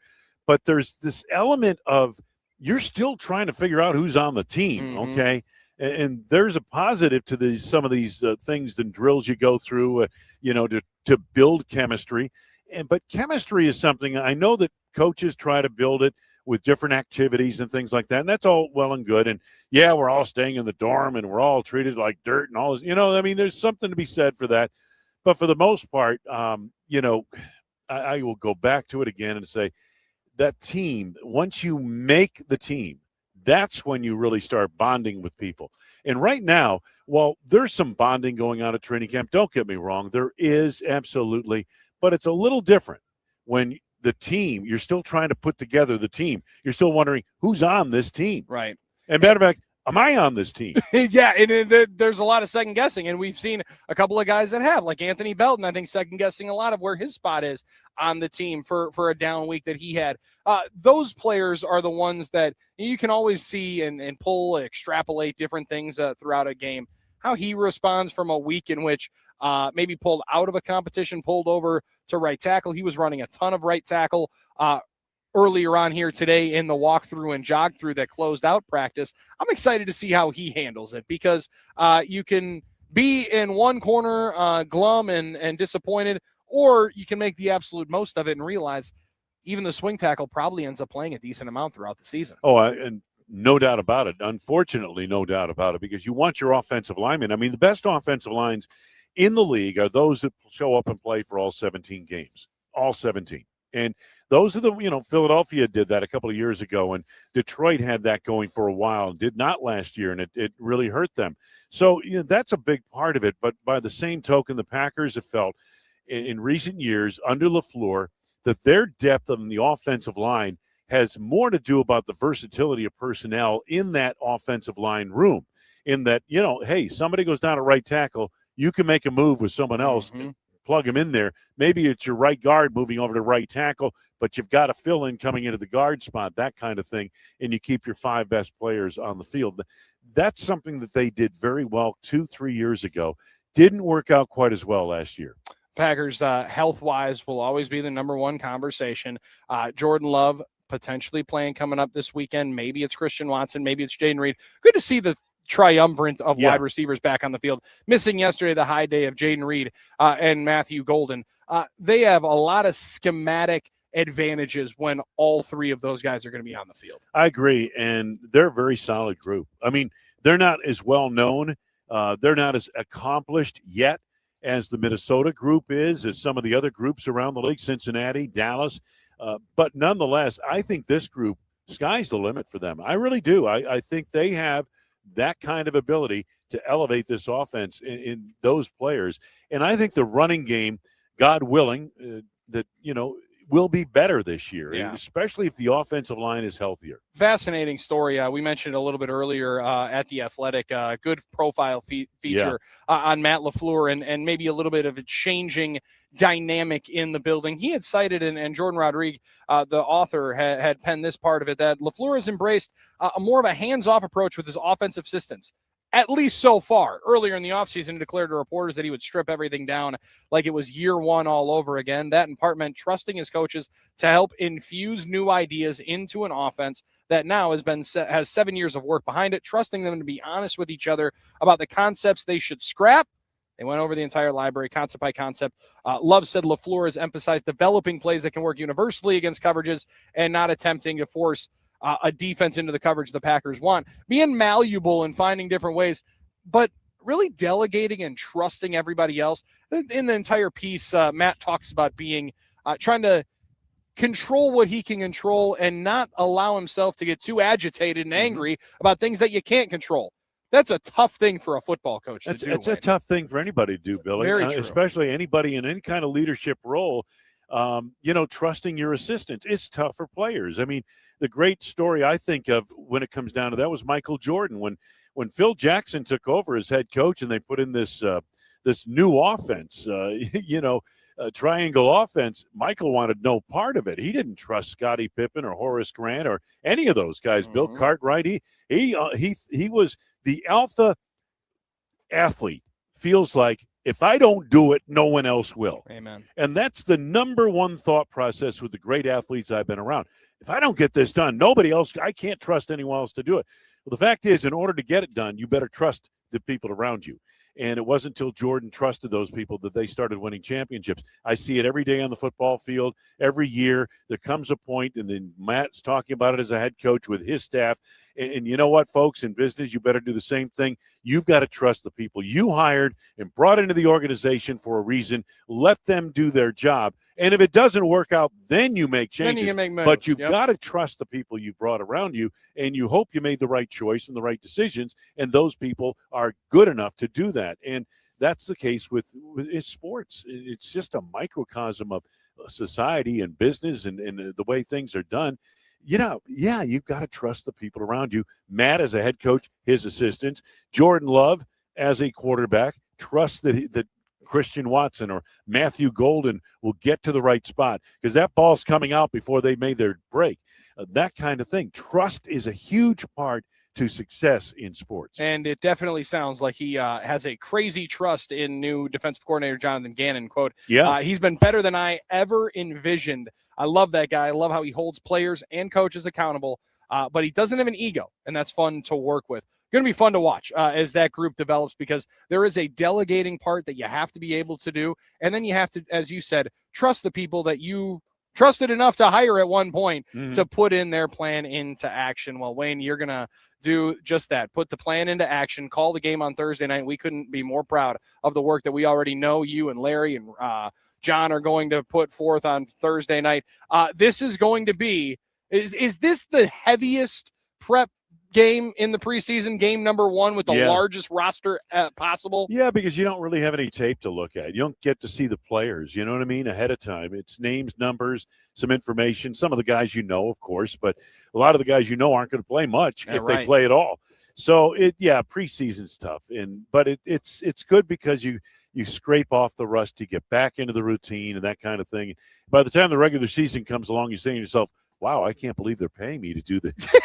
but there's this element of you're still trying to figure out who's on the team, okay? And there's a positive to some of these things and drills you go through, to build chemistry. But chemistry is something I know that coaches try to build it with different activities and things like that. And that's all well and good. And we're all staying in the dorm and we're all treated like dirt and all this, there's something to be said for that. But for the most part, I will go back to it again and say that team, once you make the team, that's when you really start bonding with people. And right now, while there's some bonding going on at training camp, don't get me wrong, there is absolutely, but it's a little different when the team, you're still trying to put together the team. You're still wondering who's on this team. Right. And matter of fact, am I on this team? And there's a lot of second guessing, and we've seen a couple of guys that have, like Anthony Belton, I think, second guessing a lot of where his spot is on the team for a down week that he had. Those players are the ones that you can always see and extrapolate different things throughout a game. How he responds from a week in which maybe pulled out of a competition, pulled over to right tackle. He was running a ton of right tackle earlier on here today in the walkthrough and jog through that closed out practice. I'm excited to see how he handles it because you can be in one corner glum and disappointed, or you can make the absolute most of it and realize even the swing tackle probably ends up playing a decent amount throughout the season. And no doubt about it. Unfortunately, no doubt about it, because you want your offensive linemen. I mean, the best offensive lines in the league are those that show up and play for all 17 games, all 17. And those are Philadelphia did that a couple of years ago, and Detroit had that going for a while and did not last year, and it really hurt them. So that's a big part of it. But by the same token, the Packers have felt in recent years under LaFleur that their depth on the offensive line has more to do about the versatility of personnel in that offensive line room, in that, hey, somebody goes down at right tackle, you can make a move with someone else, plug him in there. Maybe it's your right guard moving over to right tackle, but you've got a fill-in coming into the guard spot, that kind of thing, and you keep your 5 best players on the field. That's something that they did very well 2-3 years ago. Didn't work out quite as well last year. Packers, health-wise, will always be the number one conversation. Jordan Love potentially playing coming up this weekend. Maybe it's Christian Watson. Maybe it's Jaden Reed. Good to see the triumvirate of wide receivers back on the field. Missing yesterday the high day of Jaden Reed and Matthew Golden. They have a lot of schematic advantages when all 3 of those guys are going to be on the field. I agree, and they're a very solid group. I mean, they're not as well known. They're not as accomplished yet as the Minnesota group is, as some of the other groups around the league, Cincinnati, Dallas. But nonetheless, I think this group, sky's the limit for them. I really do. I think they have that kind of ability to elevate this offense in those players. And I think the running game, God willing, will be better this year, especially if the offensive line is healthier. Fascinating story. We mentioned a little bit earlier at The Athletic, good profile feature on Matt LaFleur and maybe a little bit of a changing dynamic in the building. He had cited, and Jordan Rodriguez, the author, had penned this part of it, that LaFleur has embraced a more of a hands-off approach with his offensive assistants. at least so far. Earlier in the offseason, he declared to reporters that he would strip everything down like it was year one all over again. That in part meant trusting his coaches to help infuse new ideas into an offense that now has 7 years of work behind it, trusting them to be honest with each other about the concepts they should scrap. They went over the entire library, concept by concept. Love said LaFleur has emphasized developing plays that can work universally against coverages and not attempting to force a defense into the coverage the Packers want. Being malleable and finding different ways, but really delegating and trusting everybody else. In the entire piece, Matt talks about being trying to control what he can control and not allow himself to get too agitated and angry about things that you can't control. That's a tough thing for a football coach to do. It's a tough thing for anybody to do, Billy. Very true. Especially anybody in any kind of leadership role. Trusting your assistants. It's tough for players. I mean, the great story I think of when it comes down to that was Michael Jordan. When Phil Jackson took over as head coach and they put in this new offense, triangle offense, Michael wanted no part of it. He didn't trust Scottie Pippen or Horace Grant or any of those guys. Bill Cartwright. He was the alpha athlete. Feels like if I don't do it, no one else will. Amen. And that's the number one thought process with the great athletes I've been around. If I don't get this done, nobody else, I can't trust anyone else to do it. Well, the fact is, in order to get it done, you better trust the people around you. And it wasn't until Jordan trusted those people that they started winning championships. I see it every day on the football field. Every year there comes a point, and then Matt's talking about it as a head coach with his staff. And you know what, folks, in business, you better do the same thing. You've got to trust the people you hired and brought into the organization for a reason. Let them do their job. And if it doesn't work out, then you make changes. Then you can make moves. But you've got to trust the people you brought around you, and you hope you made the right choice and the right decisions, and those people are good enough to do that. And that's the case with sports. It's just a microcosm of society and business and the way things are done. You've got to trust the people around you. Matt as a head coach, his assistants, Jordan Love as a quarterback, trust that Christian Watson or Matthew Golden will get to the right spot because that ball's coming out before they made their break. That kind of thing. Trust is a huge part to success in sports. And it definitely sounds like he has a crazy trust in new defensive coordinator Jonathan Gannon. Quote, he's been better than I ever envisioned. I love that guy. I love how he holds players and coaches accountable, but he doesn't have an ego, and that's fun to work with. Going to be fun to watch as that group develops because there is a delegating part that you have to be able to do, and then you have to, as you said, trust the people that you trusted enough to hire at one point to put in their plan into action. Well, Wayne, you're going to do just that. Put the plan into action. Call the game on Thursday night. We couldn't be more proud of the work that we already know you and Larry and John are going to put forth on Thursday night. This is going to be is this the heaviest prep game in the preseason, game number one with the largest roster possible? Yeah, because you don't really have any tape to look at. You don't get to see the players, you know what I mean, ahead of time. It's names, numbers, some information. Some of the guys you know, of course, but a lot of the guys you know aren't going to play much if they play at all. So, preseason's tough, but it's good because you scrape off the rust, you get back into the routine and that kind of thing. By the time the regular season comes along, you're saying to yourself, wow, I can't believe they're paying me to do this.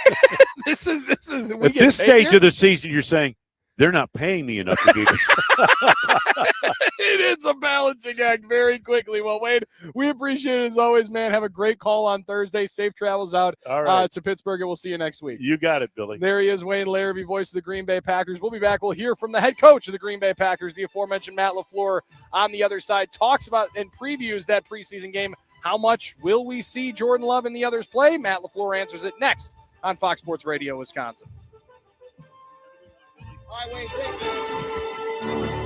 This is at this stage of the season, you're saying they're not paying me enough to do this. It is a balancing act very quickly. Well, Wayne, we appreciate it as always, man. Have a great call on Thursday. Safe travels out to Pittsburgh, and we'll see you next week. You got it, Billy. There he is, Wayne Larrivee, voice of the Green Bay Packers. We'll be back. We'll hear from the head coach of the Green Bay Packers, the aforementioned Matt LaFleur, on the other side. Talks about and previews that preseason game. How much will we see Jordan Love and the others play? Matt LaFleur answers it next on Fox Sports Radio, Wisconsin. All right, Wayne, thanks.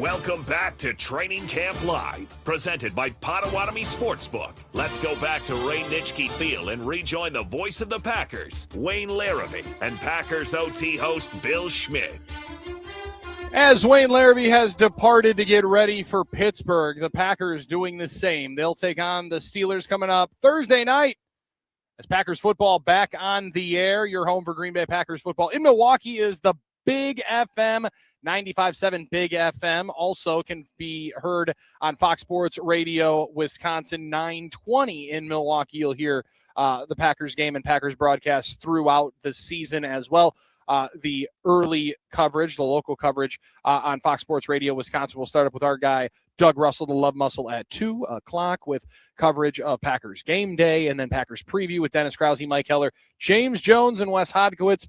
Welcome back to Training Camp Live, presented by Potawatomi Sportsbook. Let's go back to Ray Nitschke Field and rejoin the voice of the Packers, Wayne Larrivee, and Packers OT host Bill Schmid. As Wayne Larrivee has departed to get ready for Pittsburgh, the Packers doing the same. They'll take on the Steelers coming up Thursday night. As Packers football back on the air, your home for Green Bay Packers football. In Milwaukee is the Big FM, 95.7 Big FM. Also can be heard on Fox Sports Radio, Wisconsin, 920 in Milwaukee. You'll hear the Packers game and Packers broadcasts throughout the season as well. The early coverage, the local coverage on Fox Sports Radio, Wisconsin. We'll start up with our guy, Doug Russell, the Love Muscle, at 2 o'clock with coverage of Packers game day and then Packers preview with Dennis Krause, Mike Heller, James Jones, and Wes Hodkowitz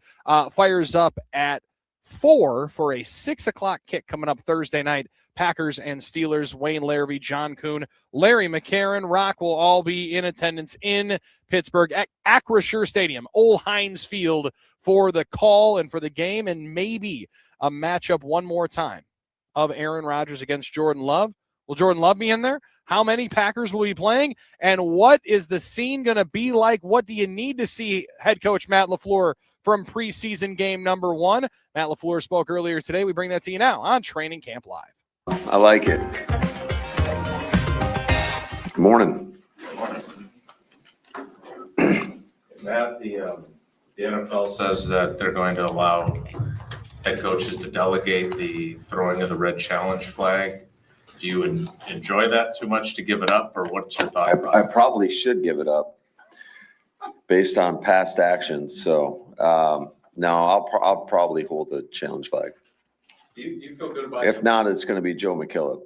fires up at 4 for a 6 o'clock kick coming up Thursday night. Packers and Steelers. Wayne Larrivee, John Kuhn, Larry McCarron, Rock will all be in attendance in Pittsburgh at Acrisure Stadium, Old Heinz Field, for the call and for the game, and maybe a matchup one more time of Aaron Rodgers against Jordan Love. Will Jordan Love be in there? How many Packers will be playing? And what is the scene going to be like? What do you need to see head coach Matt LaFleur from preseason game number 1? Matt LaFleur spoke earlier today. We bring that to you now on Training Camp Live. I like it. Good morning. Matt, the NFL says that they're going to allow head coaches to delegate the throwing of the red challenge flag. Do you enjoy that too much to give it up, or what's your thought process? I probably should give it up based on past actions. So no, I'll probably hold the challenge flag. Do you feel good about If not, it's going to be Joe McKillop.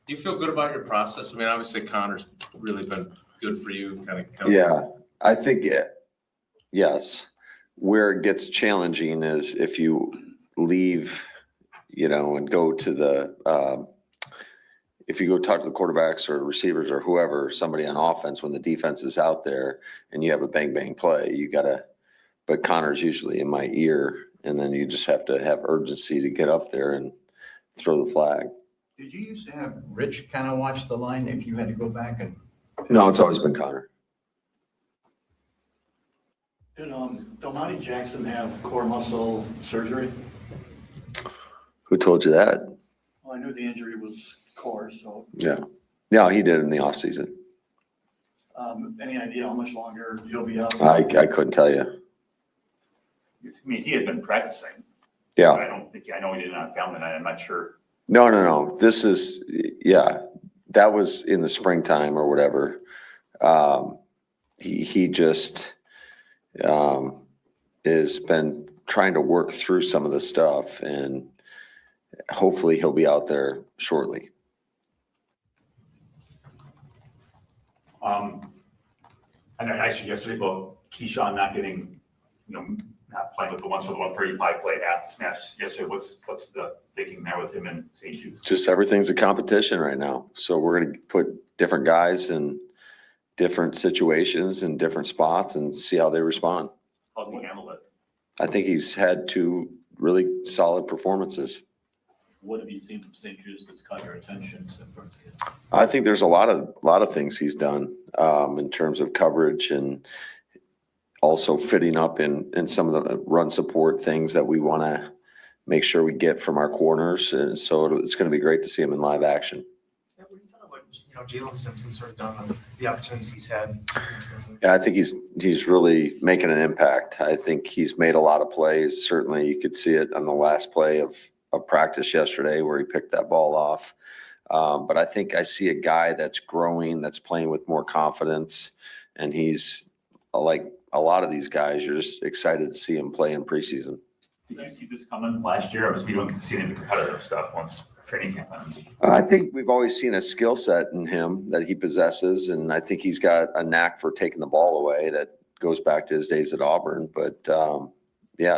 Do you feel good about your process? I mean, obviously Connor's really been good for you. Yeah, I think yes. Where it gets challenging is if you leave, and go to the if you go talk to the quarterbacks or receivers or whoever, somebody on offense when the defense is out there and you have a bang play, but Connor's usually in my ear, and then you just have to have urgency to get up there and throw the flag. Did you used to have Rich kind of watch the line if you had to go back and? No, it's always been Connor. Did Domani Jackson have core muscle surgery? Who told you that? Well, I knew the injury was core, so. Yeah. No, he did in the off season. Any idea how much longer he'll be out? I couldn't tell you. I mean, he had been practicing. Yeah. I know he did not film it. I'm not sure. No. This is, that was in the springtime or whatever. He just has been trying to work through some of the stuff, and hopefully he'll be out there shortly. I asked you yesterday about Keyshawn not getting, not playing with the 135 play half the snaps yesterday. What's the thinking there with him and St. Jude's? Just everything's a competition right now. So we're going to put different guys in different situations and different spots and see how they respond. How's he handled it? I think he's had 2 really solid performances. What have you seen from St. Jude's that's caught your attention? I think there's a lot of things he's done in terms of coverage and also fitting up in some of the run support things that we want to make sure we get from our corners. And so it's going to be great to see him in live action. Yeah, what do you thought about Jalen Simpson sort of done on the opportunities he's had? Yeah, I think he's really making an impact. I think he's made a lot of plays. Certainly you could see it on the last play of practice yesterday where he picked that ball off. But I think I see a guy that's growing, that's playing with more confidence. And he's like a lot of these guys, you're just excited to see him play in preseason. Did you see this coming last year? I was feeling seeing the competitive stuff once training camp ends. I think we've always seen a skill set in him that he possesses. And I think he's got a knack for taking the ball away that goes back to his days at Auburn. But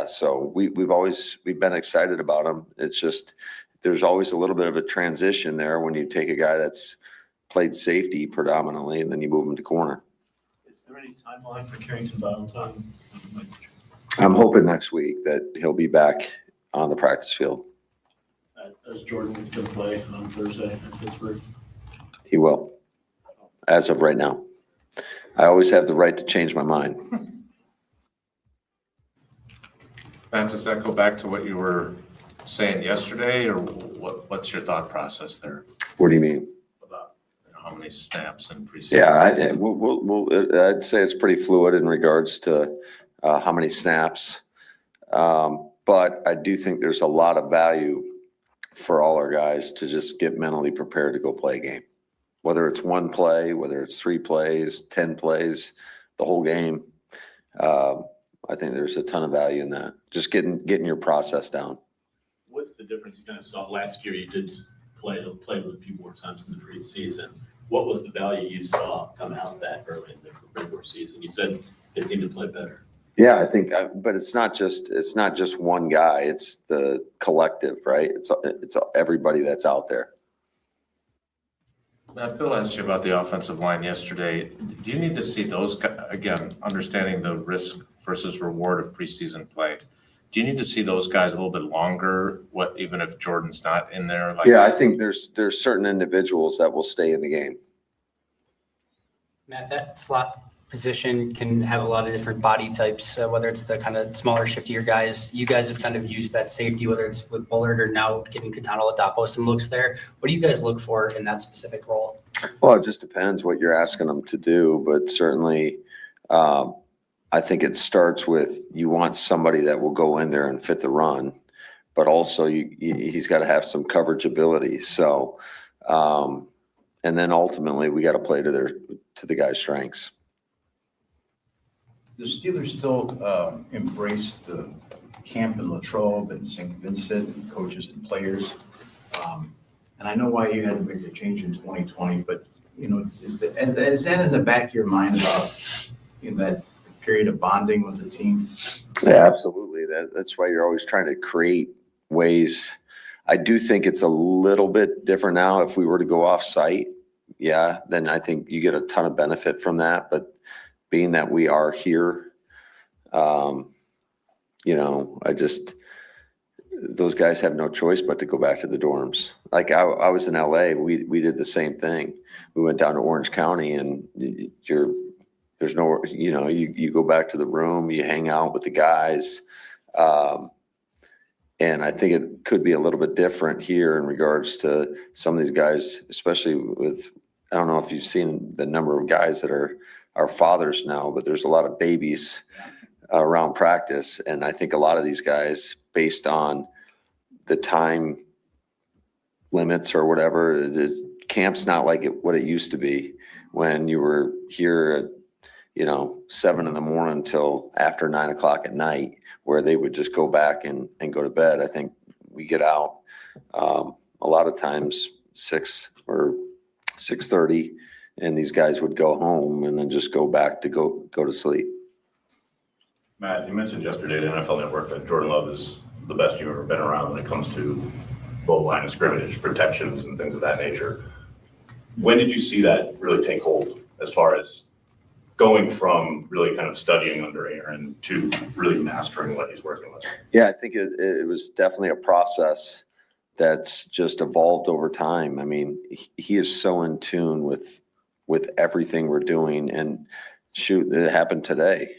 so we've been excited about him. It's just, there's always a little bit of a transition there when you take a guy that's played safety predominantly and then you move him to corner. Is there any timeline for Carrington Valentine? I'm hoping next week that he'll be back on the practice field. Is Jordan going to play on Thursday in Pittsburgh? He will, as of right now. I always have the right to change my mind. Matt, does that go back to what you were saying yesterday, or what's your thought process there What do you mean? about how many snaps in preseason? Yeah, I'd say it's pretty fluid in regards to how many snaps. But I do think there's a lot of value for all our guys to just get mentally prepared to go play a game. Whether it's one play, whether it's 3 plays, 10 plays, the whole game. I think there's a ton of value in that. Just getting your process down. What's the difference? You kind of saw last year you did play with a few more times in the preseason. What was the value you saw coming out that early in the regular season? You said they seemed to play better. Yeah, I think, but it's not just one guy. It's the collective, right? It's everybody that's out there. Matt, Bill asked you about the offensive line yesterday. Do you need to see those, again, understanding the risk versus reward of preseason play, do you need to see those guys a little bit longer, even if Jordan's not in there? Yeah, I think there's certain individuals that will stay in the game. Matt, that slot position can have a lot of different body types, whether it's the kind of smaller, shiftier guys. You guys have kind of used that safety, whether it's with Bullard or now giving Catano Ladapo some looks there. What do you guys look for in that specific role? Well, it just depends what you're asking them to do, but certainly I think it starts with you want somebody that will go in there and fit the run, but also he's got to have some coverage ability. So, and then ultimately we got to play to the guy's strengths. The Steelers still embrace the camp in Latrobe and St. Vincent and coaches and players. And I know why you had to make a change in 2020, but, is that in the back of your mind about that period of bonding with the team? Yeah, absolutely. That's why you're always trying to create ways. I do think it's a little bit different now. If we were to go off site, yeah, then I think you get a ton of benefit from that. But being that we are here, those guys have no choice but to go back to the dorms. Like I was in LA, we did the same thing. We went down to Orange County and there's no, you go back to the room, you hang out with the guys. And I think it could be a little bit different here in regards to some of these guys, especially with, I don't know if you've seen the number of guys that are fathers now, but there's a lot of babies around practice. And I think a lot of these guys, based on the time limits or whatever, the camp's not like what it used to be when you were here at 7 a.m. till after 9 o'clock at night, where they would just go back and go to bed. I think we get out a lot of times 6 or 6:30, and these guys would go home and then just go back to go to sleep. Matt, you mentioned yesterday at NFL Network that Jordan Love is the best you've ever been around when it comes to both line of scrimmage, protections, and things of that nature. When did you see that really take hold as far as going from really kind of studying under Aaron to really mastering what he's working with? Yeah, I think it was definitely a process that's just evolved over time. I mean, he is so in tune with everything we're doing, and shoot, it happened today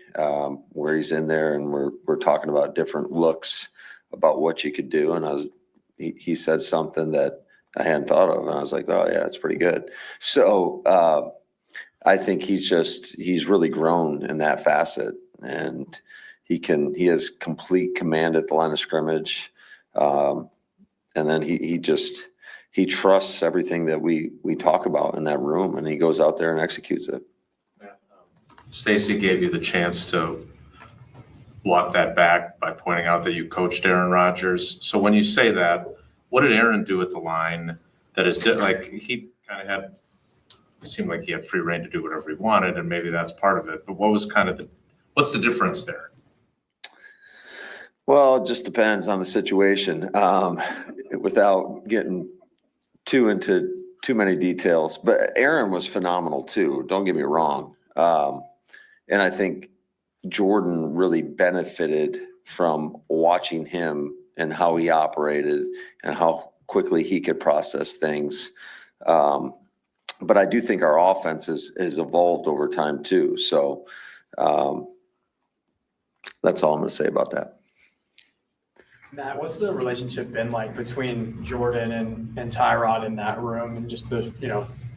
where he's in there and we're talking about different looks about what you could do. And he said something that I hadn't thought of, and I was like, oh yeah, that's pretty good. So I think he's really grown in that facet, and he has complete command at the line of scrimmage. And then he trusts everything that we talk about in that room, and he goes out there and executes it. Stacy gave you the chance to walk that back by pointing out that you coached Aaron Rodgers. So when you say that, what did Aaron do at the line that is like he kind of had? It seemed like he had free reign to do whatever he wanted, and maybe that's part of it. But what was kind of what's the difference there? Well, it just depends on the situation. Without getting into too many details, but Aaron was phenomenal too. Don't get me wrong. And I think Jordan really benefited from watching him and how he operated and how quickly he could process things. But I do think our offense has evolved over time too. So that's all I'm going to say about that. Matt, what's the relationship been like between Jordan and Tyrod in that room, and just the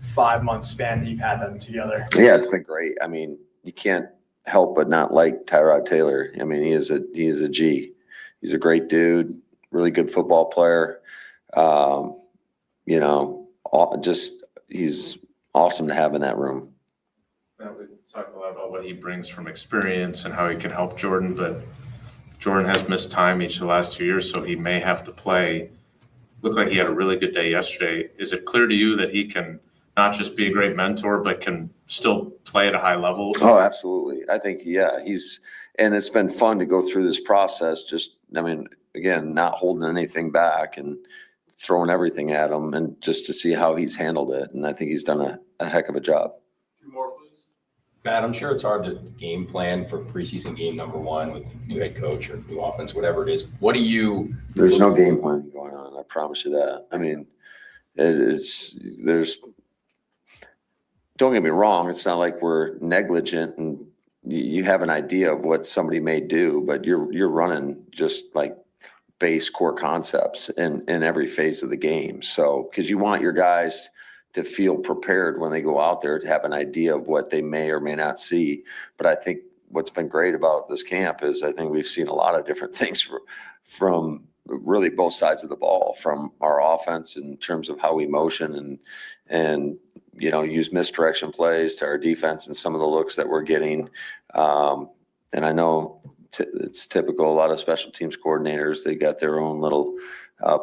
5-month span that you've had them together? Yeah, it's been great. I mean, you can't help but not like Tyrod Taylor. I mean, he is a G. He's a great dude, really good football player. He's awesome to have in that room. We talked a lot about what he brings from experience and how he can help Jordan, but Jordan has missed time each of the last 2 years, so he may have to play. Looked like he had a really good day yesterday. Is it clear to you that he can not just be a great mentor, but can still play at a high level? Oh, absolutely. I think, and it's been fun to go through this process. Again, not holding anything back and throwing everything at him, and just to see how he's handled it. And I think he's done a heck of a job. Two more, please. Matt, I'm sure it's hard to game plan for preseason game number 1 with new head coach or new offense, whatever it is. What do you? There's no game plan going on. I promise you that. I mean, don't get me wrong. It's not like we're negligent and you have an idea of what somebody may do, but you're running just like base core concepts in every phase of the game. So, because you want your guys to feel prepared when they go out there, to have an idea of what they may or may not see. But I think what's been great about this camp is I think we've seen a lot of different things from really both sides of the ball, from our offense in terms of how we motion and use misdirection plays, to our defense and some of the looks that we're getting. And I know it's typical. A lot of special teams coordinators, they got their own little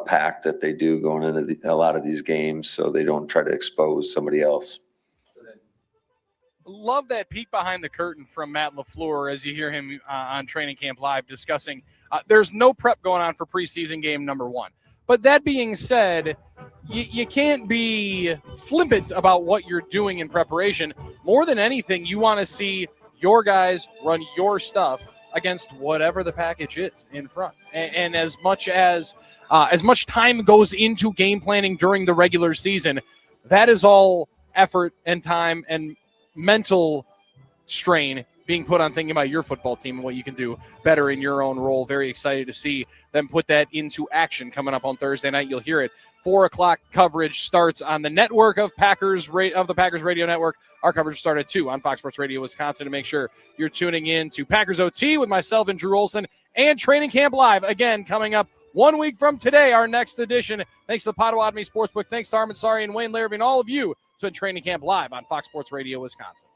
pack that they do going into a lot of these games, so they don't try to expose somebody else. Love that peek behind the curtain from Matt LaFleur as you hear him on Training Camp Live discussing there's no prep going on for preseason game number 1. But that being said, you can't be flippant about what you're doing in preparation. More than anything, you want to see your guys run your stuff against whatever the package is in front. And as much time goes into game planning during the regular season, that is all effort and time and mental strain being put on thinking about your football team and what you can do better in your own role. Very excited to see them put that into action coming up on Thursday night. You'll hear it. 4:00 coverage starts on the network of the Packers Radio Network. Our coverage started at 2 on Fox Sports Radio Wisconsin. To make sure you're tuning in to Packers OT with myself and Drew Olson, and Training Camp Live again coming up 1 week from today, our next edition. Thanks to the Potawatomi Sportsbook. Thanks to Armin Sari and Wayne Larrivee and all of you. It's been Training Camp Live on Fox Sports Radio Wisconsin.